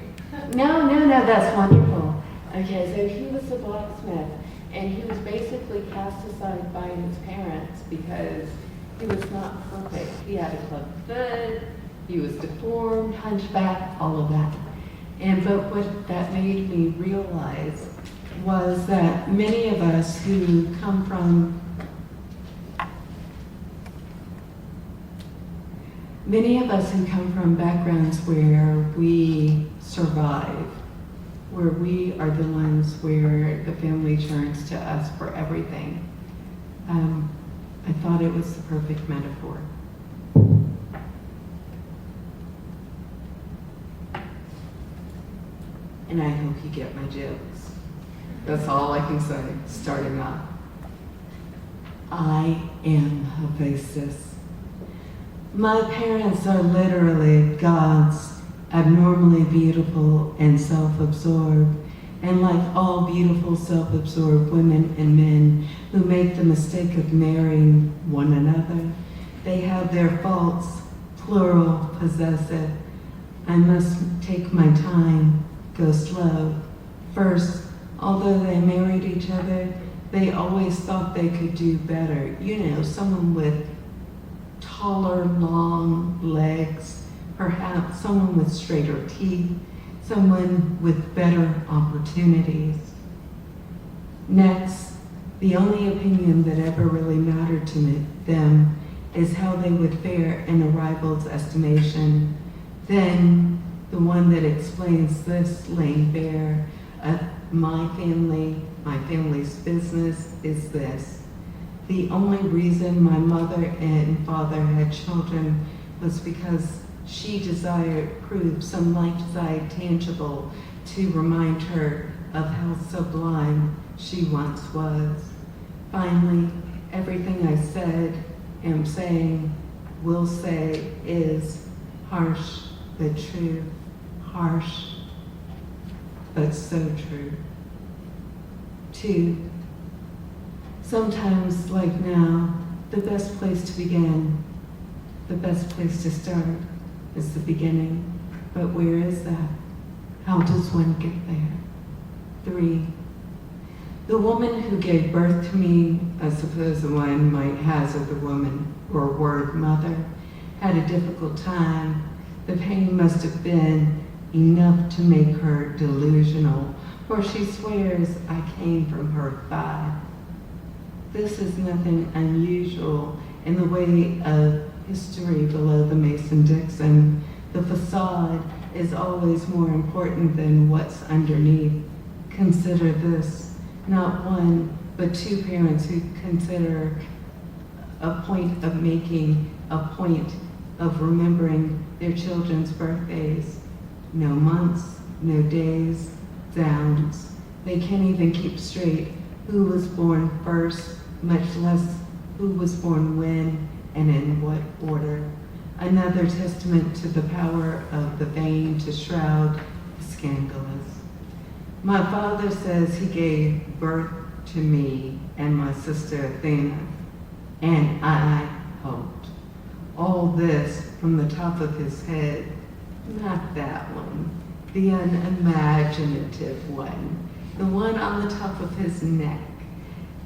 No, that's wonderful. Okay, so he was a blacksmith, and he was basically cast aside by his parents because he was not perfect. He had a clubbed foot, he was deformed, hunchback, all of that. But what that made me realize was that many of us who come from backgrounds where we survive, where we are the ones where the family turns to us for everything. I thought it was the perfect metaphor. And I hope you get my jokes. That's all I can say, starting off. I am Hephaestus. My parents are literally gods, abnormally beautiful and self-absorbed, and like all beautiful self-absorbed women and men who make the mistake of marrying one another, they have their faults, plural, possessive. I must take my time, go slow. First, although they married each other, they always thought they could do better. You know, someone with taller, long legs, perhaps someone with straighter teeth, someone with better opportunities. Next, the only opinion that ever really mattered to them is how they would fare in a rival's estimation. Then, the one that explains this laying bare of my family's business is this. The only reason my mother and father had children was because she desired proof, some life-size tangible, to remind her of how sublime she once was. Finally, everything I said, am saying, will say is harsh but true, harsh but so true. 2. Sometimes, like now, the best place to begin, the best place to start is the beginning. But where is that? How does one get there? 3. The woman who gave birth to me, I suppose the one might hazard the woman or word mother, had a difficult time. The pain must have been enough to make her delusional, for she swears I came from her thigh. This is nothing unusual in the way of history below the Mason-Dixon. The facade is always more important than what's underneath. Consider this, not one, but two parents who consider a point of making a point of remembering their children's birthdays. No months, no days, downs. They can't even keep straight who was born first, much less who was born when and in what order. Another testament to the power of the vain to shroud the scandalous. My father says he gave birth to me and my sister Athena, and I helped. All this from the top of his head, not that one, the unimaginative one, the one on the top of his neck.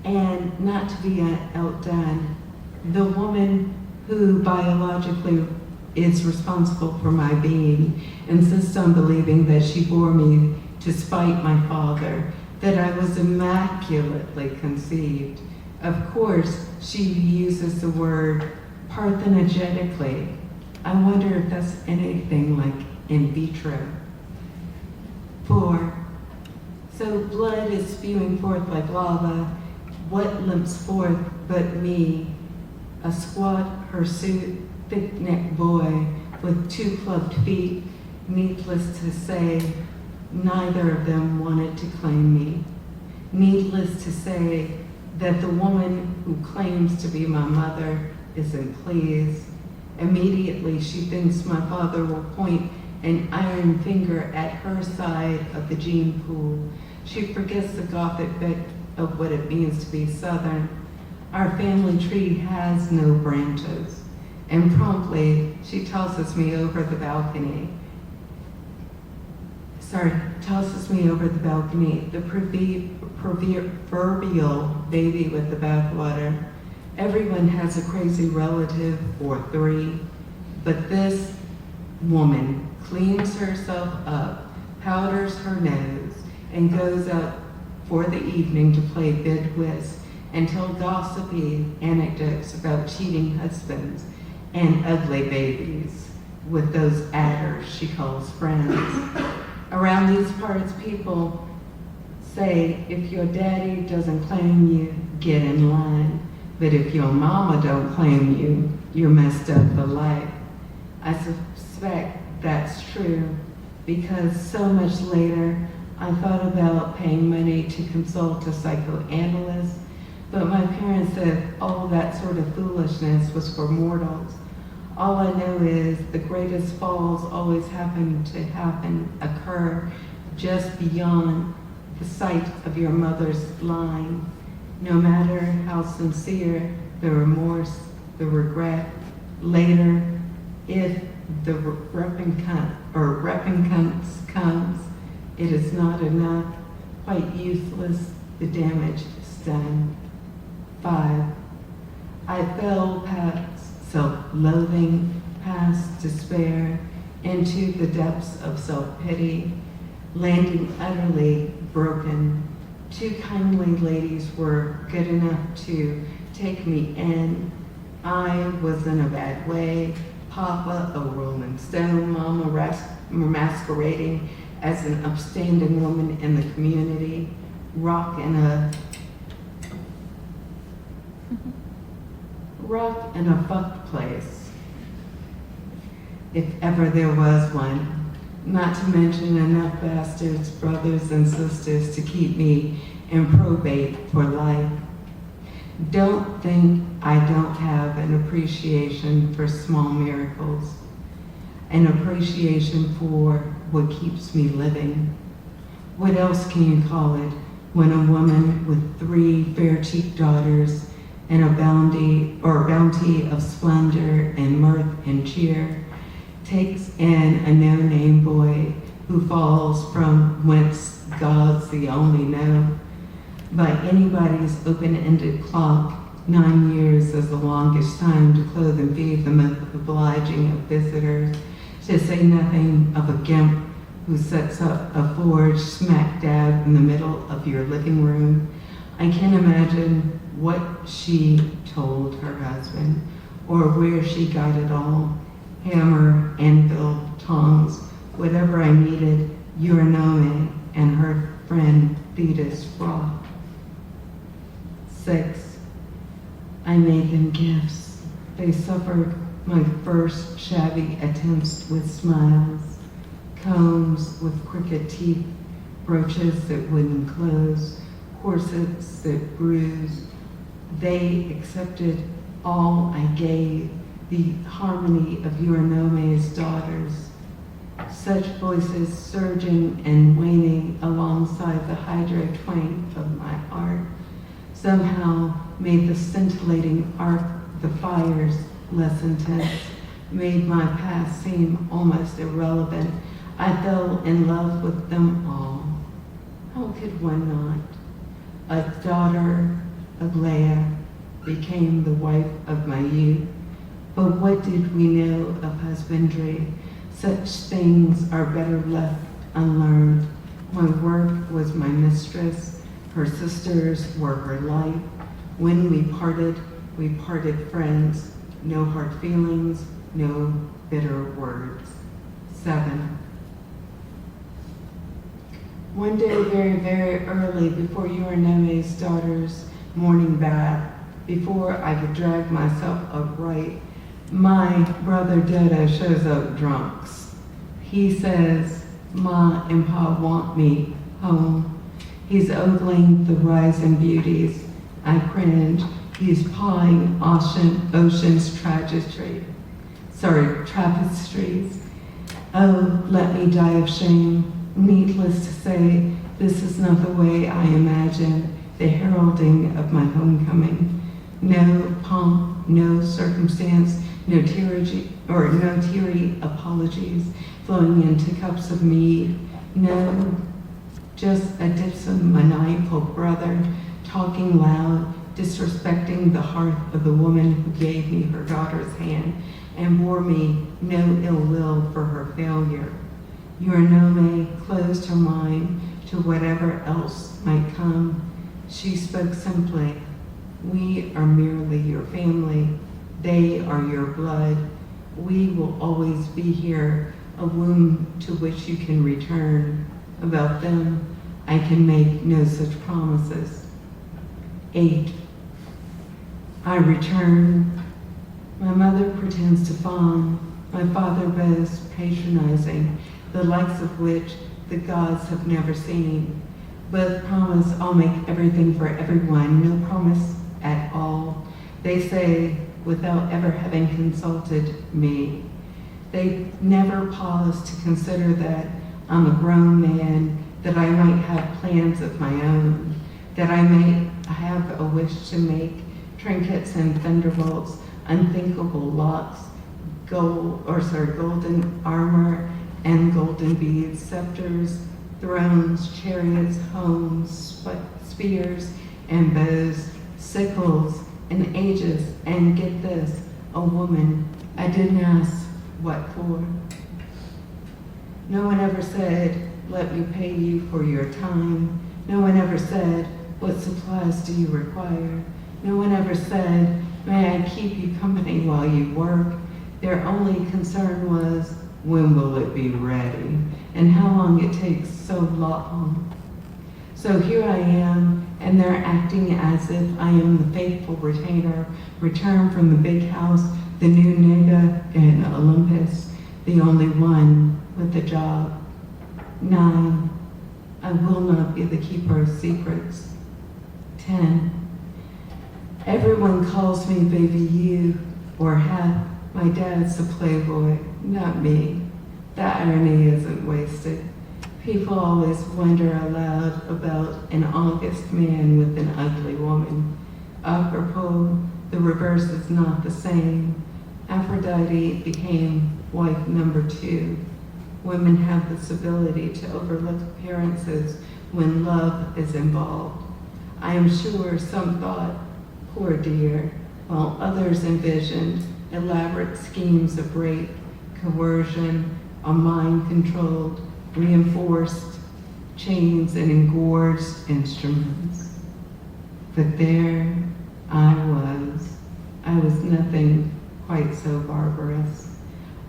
And not to be outdone, the woman who biologically is responsible for my being insists on believing that she bore me to spite my father, that I was immaculately conceived. Of course, she uses the word parthenogenically. I wonder if that's anything like in vitro. 4. So blood is spewing forth like lava. What limps forth but me, a squat, hirsute, thick-necked boy with 2 clubbed feet? Needless to say, neither of them wanted to claim me. Needless to say that the woman who claims to be my mother isn't pleased. Immediately, she thinks my father will point an iron finger at her side of the gene pool. She forgets the Gothic bit of what it means to be Southern. Our family tree has no branches, and promptly she tosses me over the balcony. The proverbial baby with the bathwater. Everyone has a crazy relative or 3, but this woman cleans herself up, powders her nose, and goes out for the evening to play bid whist and tell gossipy anecdotes about cheating husbands and ugly babies with those adders she calls friends. Around these parts, people say, if your daddy doesn't claim you, get in line. But if your mama don't claim you, you're messed up for life. I suspect that's true because so much later, I thought about paying money to consult a psychoanalyst, but my parents said all that sort of foolishness was for mortals. All I know is the greatest falls always occur just beyond the sight of your mother's line. No matter how sincere the remorse, the regret, later, if the recompense comes, it is not enough, quite useless, the damage is done. 5. I fell past self-loathing, past despair, into the depths of self-pity, landing utterly broken. 2 kindly ladies were good enough to take me in. I was in a bad way. Papa, a Rolling Stone, Mama masquerading as an upstanding woman in the community, rock in a fucked place, if ever there was one. Not to mention enough bastards, brothers and sisters to keep me in probate for life. Don't think I don't have an appreciation for small miracles, an appreciation for what keeps me living. What else can you call it when a woman with 3 fair-cheeked daughters and a bounty of splendor and mirth and cheer takes in a no-name boy who falls from whence gods the only know? By anybody's open-ended clock, 9 years is the longest time to clothe and feed the most obliging of visitors, to say nothing of a gimp who sets up a forge smack dab in the middle of your living room. I can't imagine what she told her husband or where she got it all. Hammer, anvil, tongs, whatever I needed, Euronome and her friend Thetis brought. 6. I made them gifts. They suffered my first shabby attempts with smiles, combs with crooked teeth, brooches that wouldn't close, corsets that bruised. They accepted all I gave, the harmony of Eurenome's daughters. Such voices surging and waning alongside the hydra twang of my art somehow made the scintillating arc of the fires less intense, made my past seem almost irrelevant. I fell in love with them all. How could one not? A daughter of Leah became the wife of my youth. But what did we know of husbandry? Such things are better left unlearned. My work was my mistress. Her sisters were her life. When we parted friends. No hard feelings, no bitter words. 7. One day, very, very early, before Eurenome's daughter's morning bath, before I could drag myself upright, my brother Dodo shows up drunks. He says, Ma and Pa want me home. He's ogling the rising beauties. I cringe. He's pawing ocean's tapestries. Oh, let me die of shame. Needless to say, this is not the way I imagined the heralding of my homecoming. No pomp, no circumstance, no teary apologies flowing into cups of mead. No, just a dipsomaniacal brother talking loud, disrespecting the hearth of the woman who gave me her daughter's hand and bore me no ill will for her failure. Euronome closed her mind to whatever else might come. She spoke simply. We are merely your family. They are your blood. We will always be here, a womb to which you can return. About them, I can make no such promises. 8. I return. My mother pretends to fawn. My father boasts patronizing, the likes of which the gods have never seen. Both promise I'll make everything for everyone, no promise at all. They say without ever having consulted me. They never pause to consider that I'm a grown man, that I might have plans of my own, that I may have a wish to make trinkets and thunderbolts, unthinkable locks, golden armor and golden beads, scepters, thrones, chariots, homes, spears and bows, sickles and aegis, and get this, a woman. I didn't ask what for. No one ever said, let me pay you for your time. No one ever said, what supplies do you require? No one ever said, may I keep you company while you work? Their only concern was, when will it be ready? And how long it takes so long. So here I am, and they're acting as if I am the faithful retainer, returned from the big house, the new nigga in Olympus, the only one with a job. 9. I will not be the keeper of secrets. 10. Everyone calls me baby you or Hap. My dad's a playboy, not me. The irony isn't wasted. People always wonder aloud about an August man with an ugly woman. Apropos, the reverse is not the same. Aphrodite became wife number 2. Women have this ability to overlook appearances when love is involved. I am sure some thought, poor dear, while others envisioned elaborate schemes of rape, coercion, a mind-controlled, reinforced chains and engorged instruments. But there I was nothing quite so barbarous,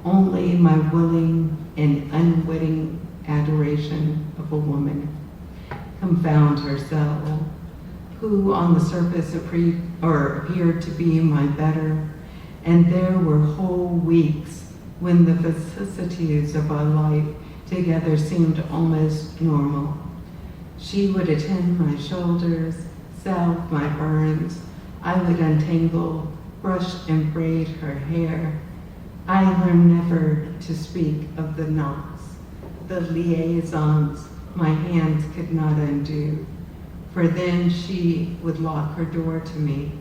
only my willing and unwitting adoration of a woman. Confound herself. who on the surface appeared to be my better, and there were whole weeks when the vicissitudes of our life together seemed almost normal. She would attend my shoulders, salve my burns. I would untangle, brush and braid her hair. I learned never to speak of the knots, the liaisons my hands could not undo, for then she would lock her door to me.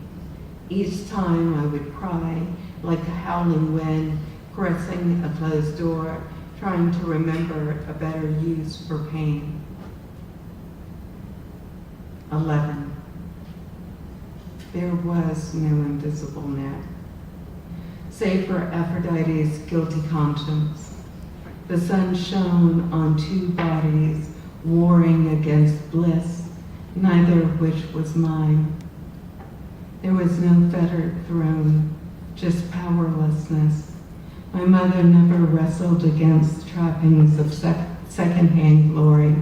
Each time I would cry like a howling wind, caressing a closed door, trying to remember a better use for pain. 11. There was no invisible net, save for Aphrodite's guilty conscience. The sun shone on two bodies warring against bliss, neither of which was mine. There was no fettered throne, just powerlessness. My mother never wrestled against trappings of secondhand glory,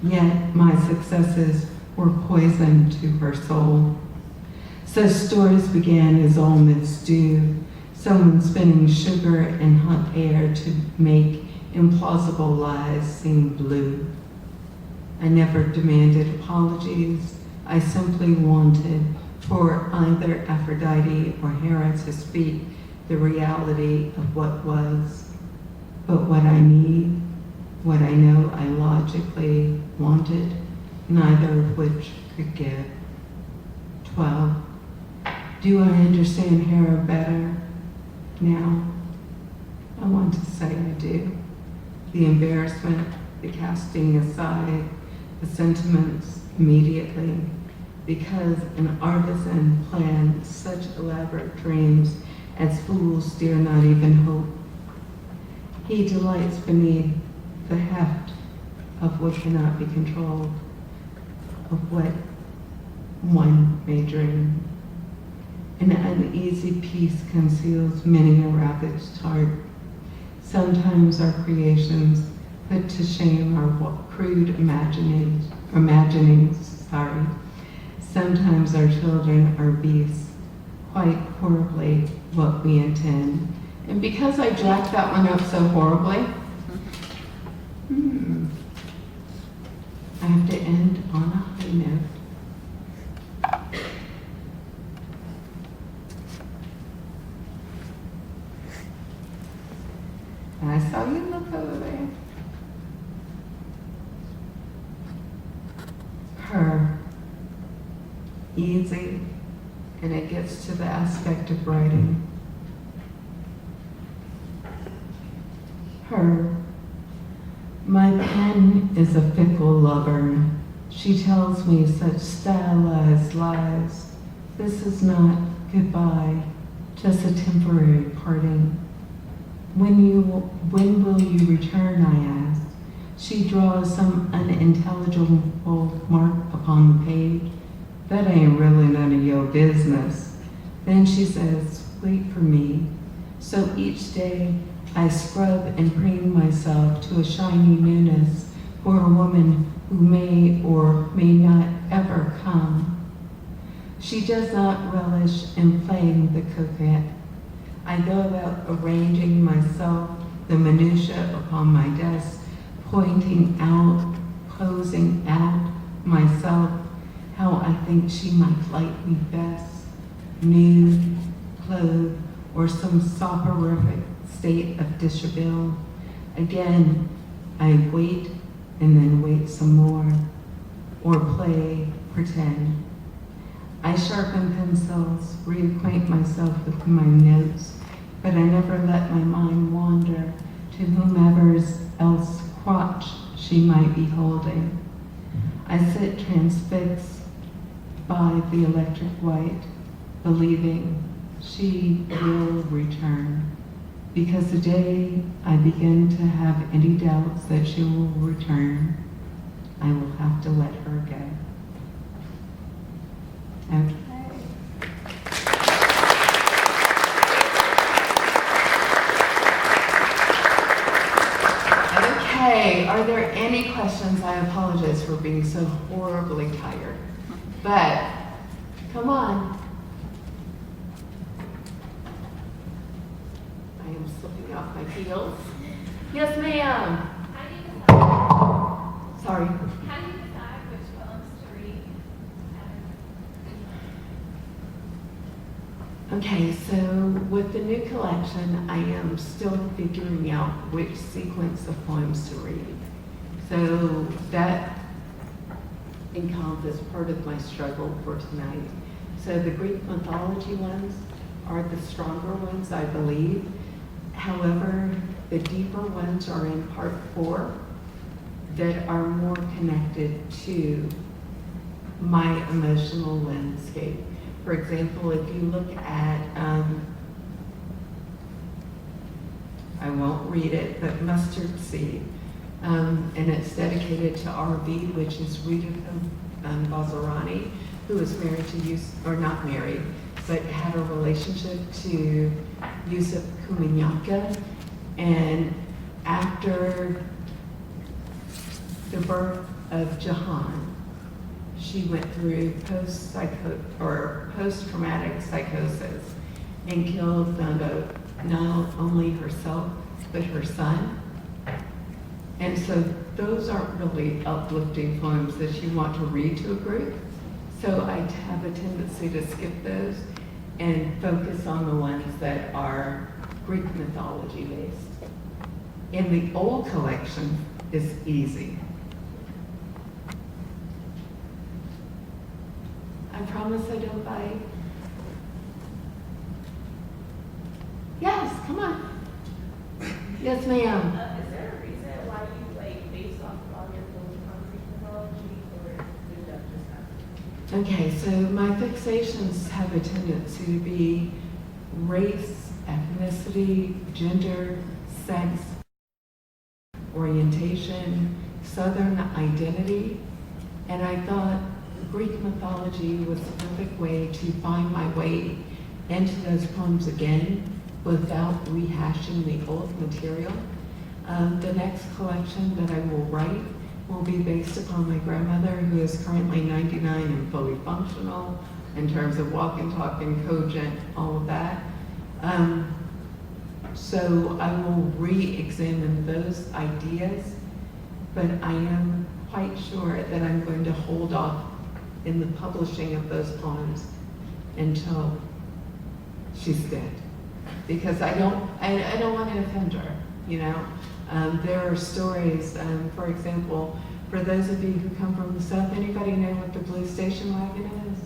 yet my successes were poison to her soul. Such stories began as all myths do, someone spinning sugar in hot air to make implausible lies seem blue. I never demanded apologies. I simply wanted for either Aphrodite or Hera to speak the reality of what was. But what I need, what I know I logically wanted, neither of which could give. 12. Do I understand Hera better now? I want to say I do. The embarrassment, the casting aside, the sentiments immediately, because an artisan planned such elaborate dreams as fools dare not even hope. He delights beneath the heft of what cannot be controlled, of what one may dream. An uneasy peace conceals many a ravaged heart. Sometimes our creations put to shame our crude imaginings. Sometimes our children are beasts, quite horribly what we intend. And because I jacked that one up so horribly, I have to end on a high note. And I saw you look over there. Her. Easy. And it gets to the aspect of writing. Her. My pen is a fickle lover. She tells me such stylized lies. This is not goodbye, just a temporary parting. When will you return, I ask. She draws some unintelligible mark upon the page. That ain't really none of your business. Then she says, wait for me. So each day I scrub and preen myself to a shiny newness for a woman who may or may not ever come. She does not relish in playing the coquette. I go about arranging myself, the minutiae upon my desk, pointing out, posing out myself, how I think she might like me best, nude, clothed, or some soporific state of dishabille. Again, I wait and then wait some more, or play, pretend. I sharpen pencils, reacquaint myself with my notes, but I never let my mind wander to whomever's else crotch she might be holding. I sit transfixed by the electric light, believing she will return, because the day I begin to have any doubts that she will return, I will have to let her go. Okay. Okay, are there any questions? I apologize for being so horribly tired. But, come on. I am slipping off my heels. Yes, ma'am. How do you decide, Sorry. how do you decide which poems to read? Okay, so with the new collection, I am still figuring out which sequence of poems to read. So that encompasses part of my struggle for tonight. So the Greek mythology ones are the stronger ones, I believe. However, the deeper ones are in part 4 that are more connected to my emotional landscape. For example, if you look at, I won't read it, but Mustard Seed, and it's dedicated to RV, which is Rita Bazarani, who was married to or not married, but had a relationship to Yusuf Kuminyaka. And after the birth of Jahan, she went through post-traumatic psychosis and killed not only herself, but her son. And so those aren't really uplifting poems that you want to read to a group. So I have a tendency to skip those and focus on the ones that are Greek mythology based. In the old collection is easy. I promise I don't bite. Yes, come on. Yes, ma'am. Is there a reason why you based off of all your books on Greek mythology, or did that just happen? Okay, so my fixations have a tendency to be race, ethnicity, gender, sex, orientation, Southern identity, and I thought Greek mythology was the perfect way to find my way into those poems again without rehashing the old material. The next collection that I will write will be based upon my grandmother, who is currently 99 and fully functional in terms of walking, talking, cogent, all of that. So I will re-examine those ideas, but I am quite sure that I'm going to hold off in the publishing of those poems until she's dead, because I don't want to offend her, you know. There are stories, for example, for those of you who come from the South, anybody know what the blue station wagon is?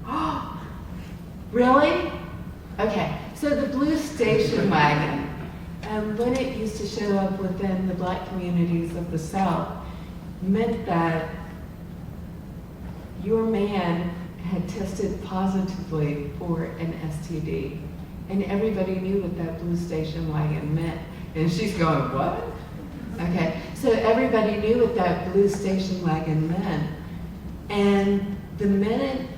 Oh, really? Okay, so the blue station wagon, when it used to show up within the Black communities of the South, meant that your man had tested positively for an STD. And everybody knew what that blue station wagon meant. And she's going, what? Okay, so everybody knew what that blue station wagon meant. And the minute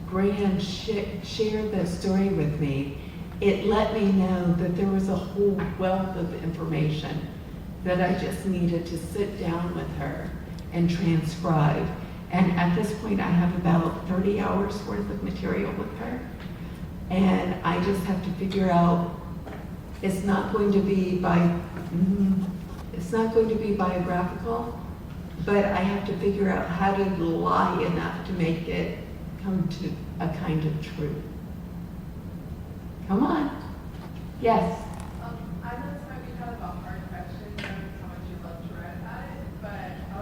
Graham shared that story with me, it let me know that there was a whole wealth of information that I just needed to sit down with her and transcribe. And at this point, I have about 30 hours worth of material with her. And I just have to figure out, it's not going to be biographical, but I have to figure out how to lie enough to make it come to a kind of truth. Come on. Yes. I know this might be kind of a hard question, knowing how much you love to write about it, but I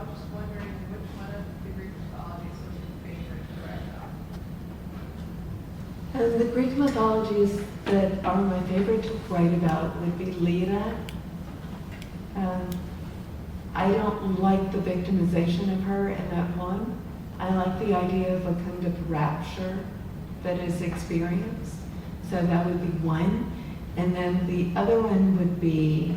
was just wondering which one of the Greek mythologies was your favorite to write about? And the Greek mythologies that are my favorite to write about would be Lyra. I don't like the victimization of her in that poem. I like the idea of a kind of rapture that is experienced. So that would be one. And then the other one would be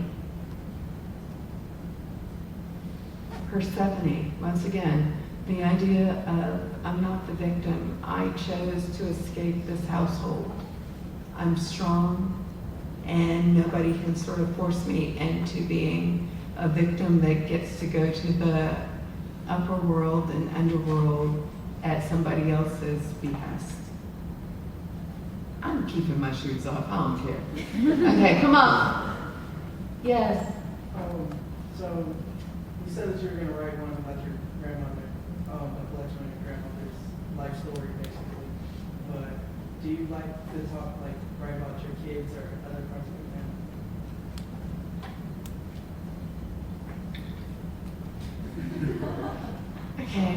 Persephone. Once again, the idea of I'm not the victim. I chose to escape this household. I'm strong, and nobody can sort of force me into being a victim that gets to go to the upper world and underworld at somebody else's behest. I'm keeping my shoes off, I don't care. Okay, come on. Yes. So you said that you were going to write one about your grandmother, a collection on your grandmother's life story, basically. But do you like to talk, like, write about your kids or other parts of your family? Okay.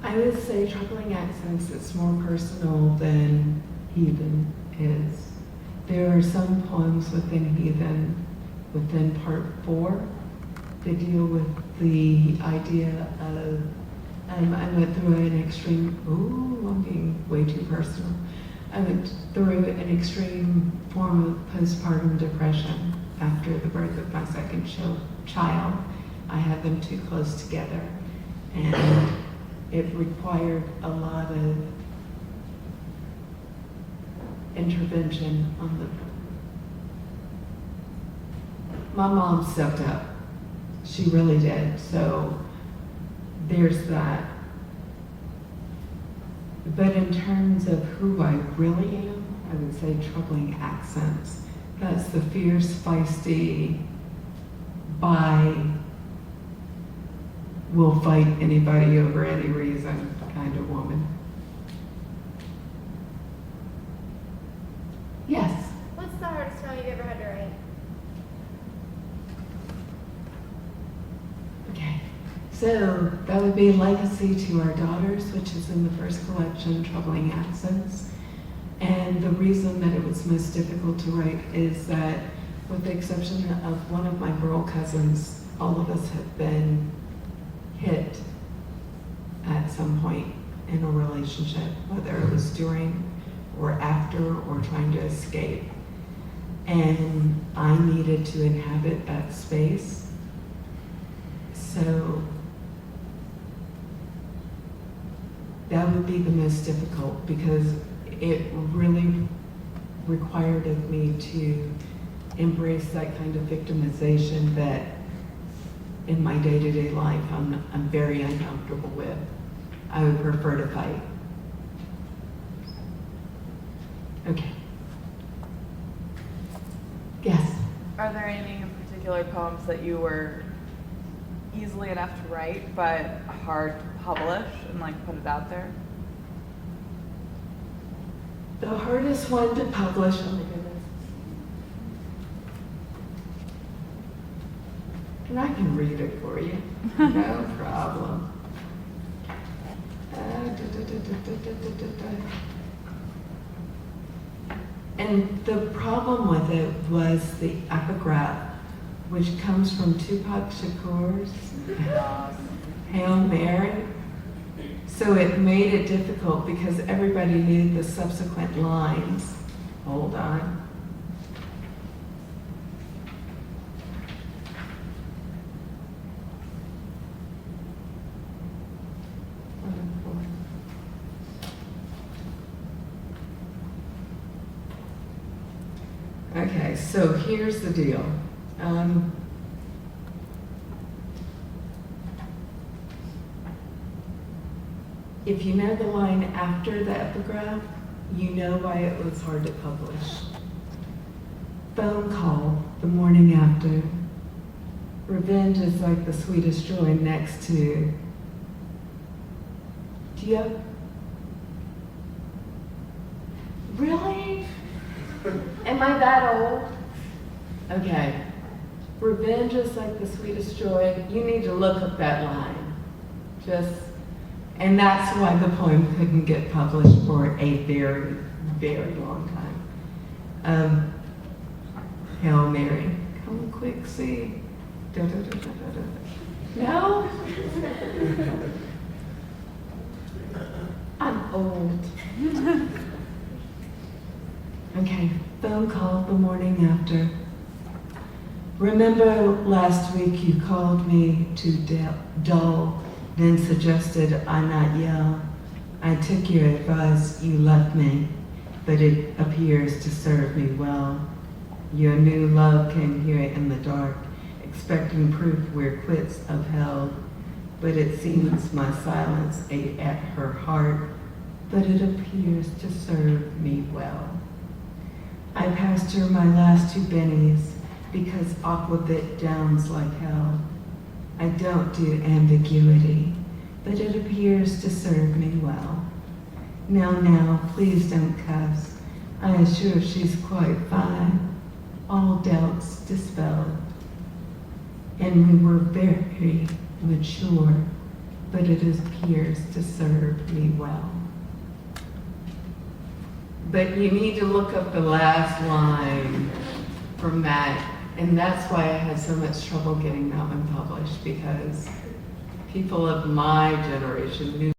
I would say Troubling Accents is more personal than Heathen is. There are some poems within Heathen, within part 4, that deal with the idea of, I went through an extreme, I'm being way too personal. I went through an extreme form of postpartum depression after the birth of my second child. I had them too close together, and it required a lot of intervention on my mom stepped up. She really did. So there's that. But in terms of who I really am, I would say Troubling Accents. That's the fierce, feisty, will fight anybody over any reason kind of woman. Yes. What's the hardest poem you've ever had to write? Okay. So that would be Legacy to Our Daughters, which is in the first collection, Troubling Accents. And the reason that it was most difficult to write is that, with the exception of one of my girl cousins, all of us have been hit at some point in a relationship, whether it was during or after or trying to escape. And I needed to inhabit that space. So that would be the most difficult, because it really required of me to embrace that kind of victimization that in my day-to-day life I'm very uncomfortable with. I would prefer to fight. Okay. Yes. Are there any particular poems that you were easily enough to write but hard to publish and like put it out there? The hardest one to publish, oh my goodness. And I can read it for you, no problem. And the problem with it was the epigraph, which comes from Tupac Shakur's Hail Mary. So it made it difficult because everybody knew the subsequent lines. Hold on. Okay, so here's the deal. If you know the line after the epigraph, you know why it was hard to publish. Phone call the morning after. Revenge is like the sweetest joy next to. Do you have? Really? Am I that old? Okay. Revenge is like the sweetest joy. You need to look up that line. And that's why the poem couldn't get published for a very, very long time. Hail Mary, come quick, see. Da, da, da, da, da, da. No? I'm old. Okay, phone call the morning after. Remember last week you called me to dull, then suggested I not yell. I took your advice, you left me, but it appears to serve me well. Your new love came here in the dark, expecting proof we're quits of hell. but it seems my silence ate at her heart, but it appears to serve me well. I passed her my last 2 bennies because aquavit downs like hell. I don't do ambiguity, but it appears to serve me well. Now, please don't cuss. I assure she's quite fine, all doubts dispelled. And we were very mature, but it appears to serve me well. But you need to look up the last line from Matt, and that's why I had so much trouble getting that one published, because people of my generation knew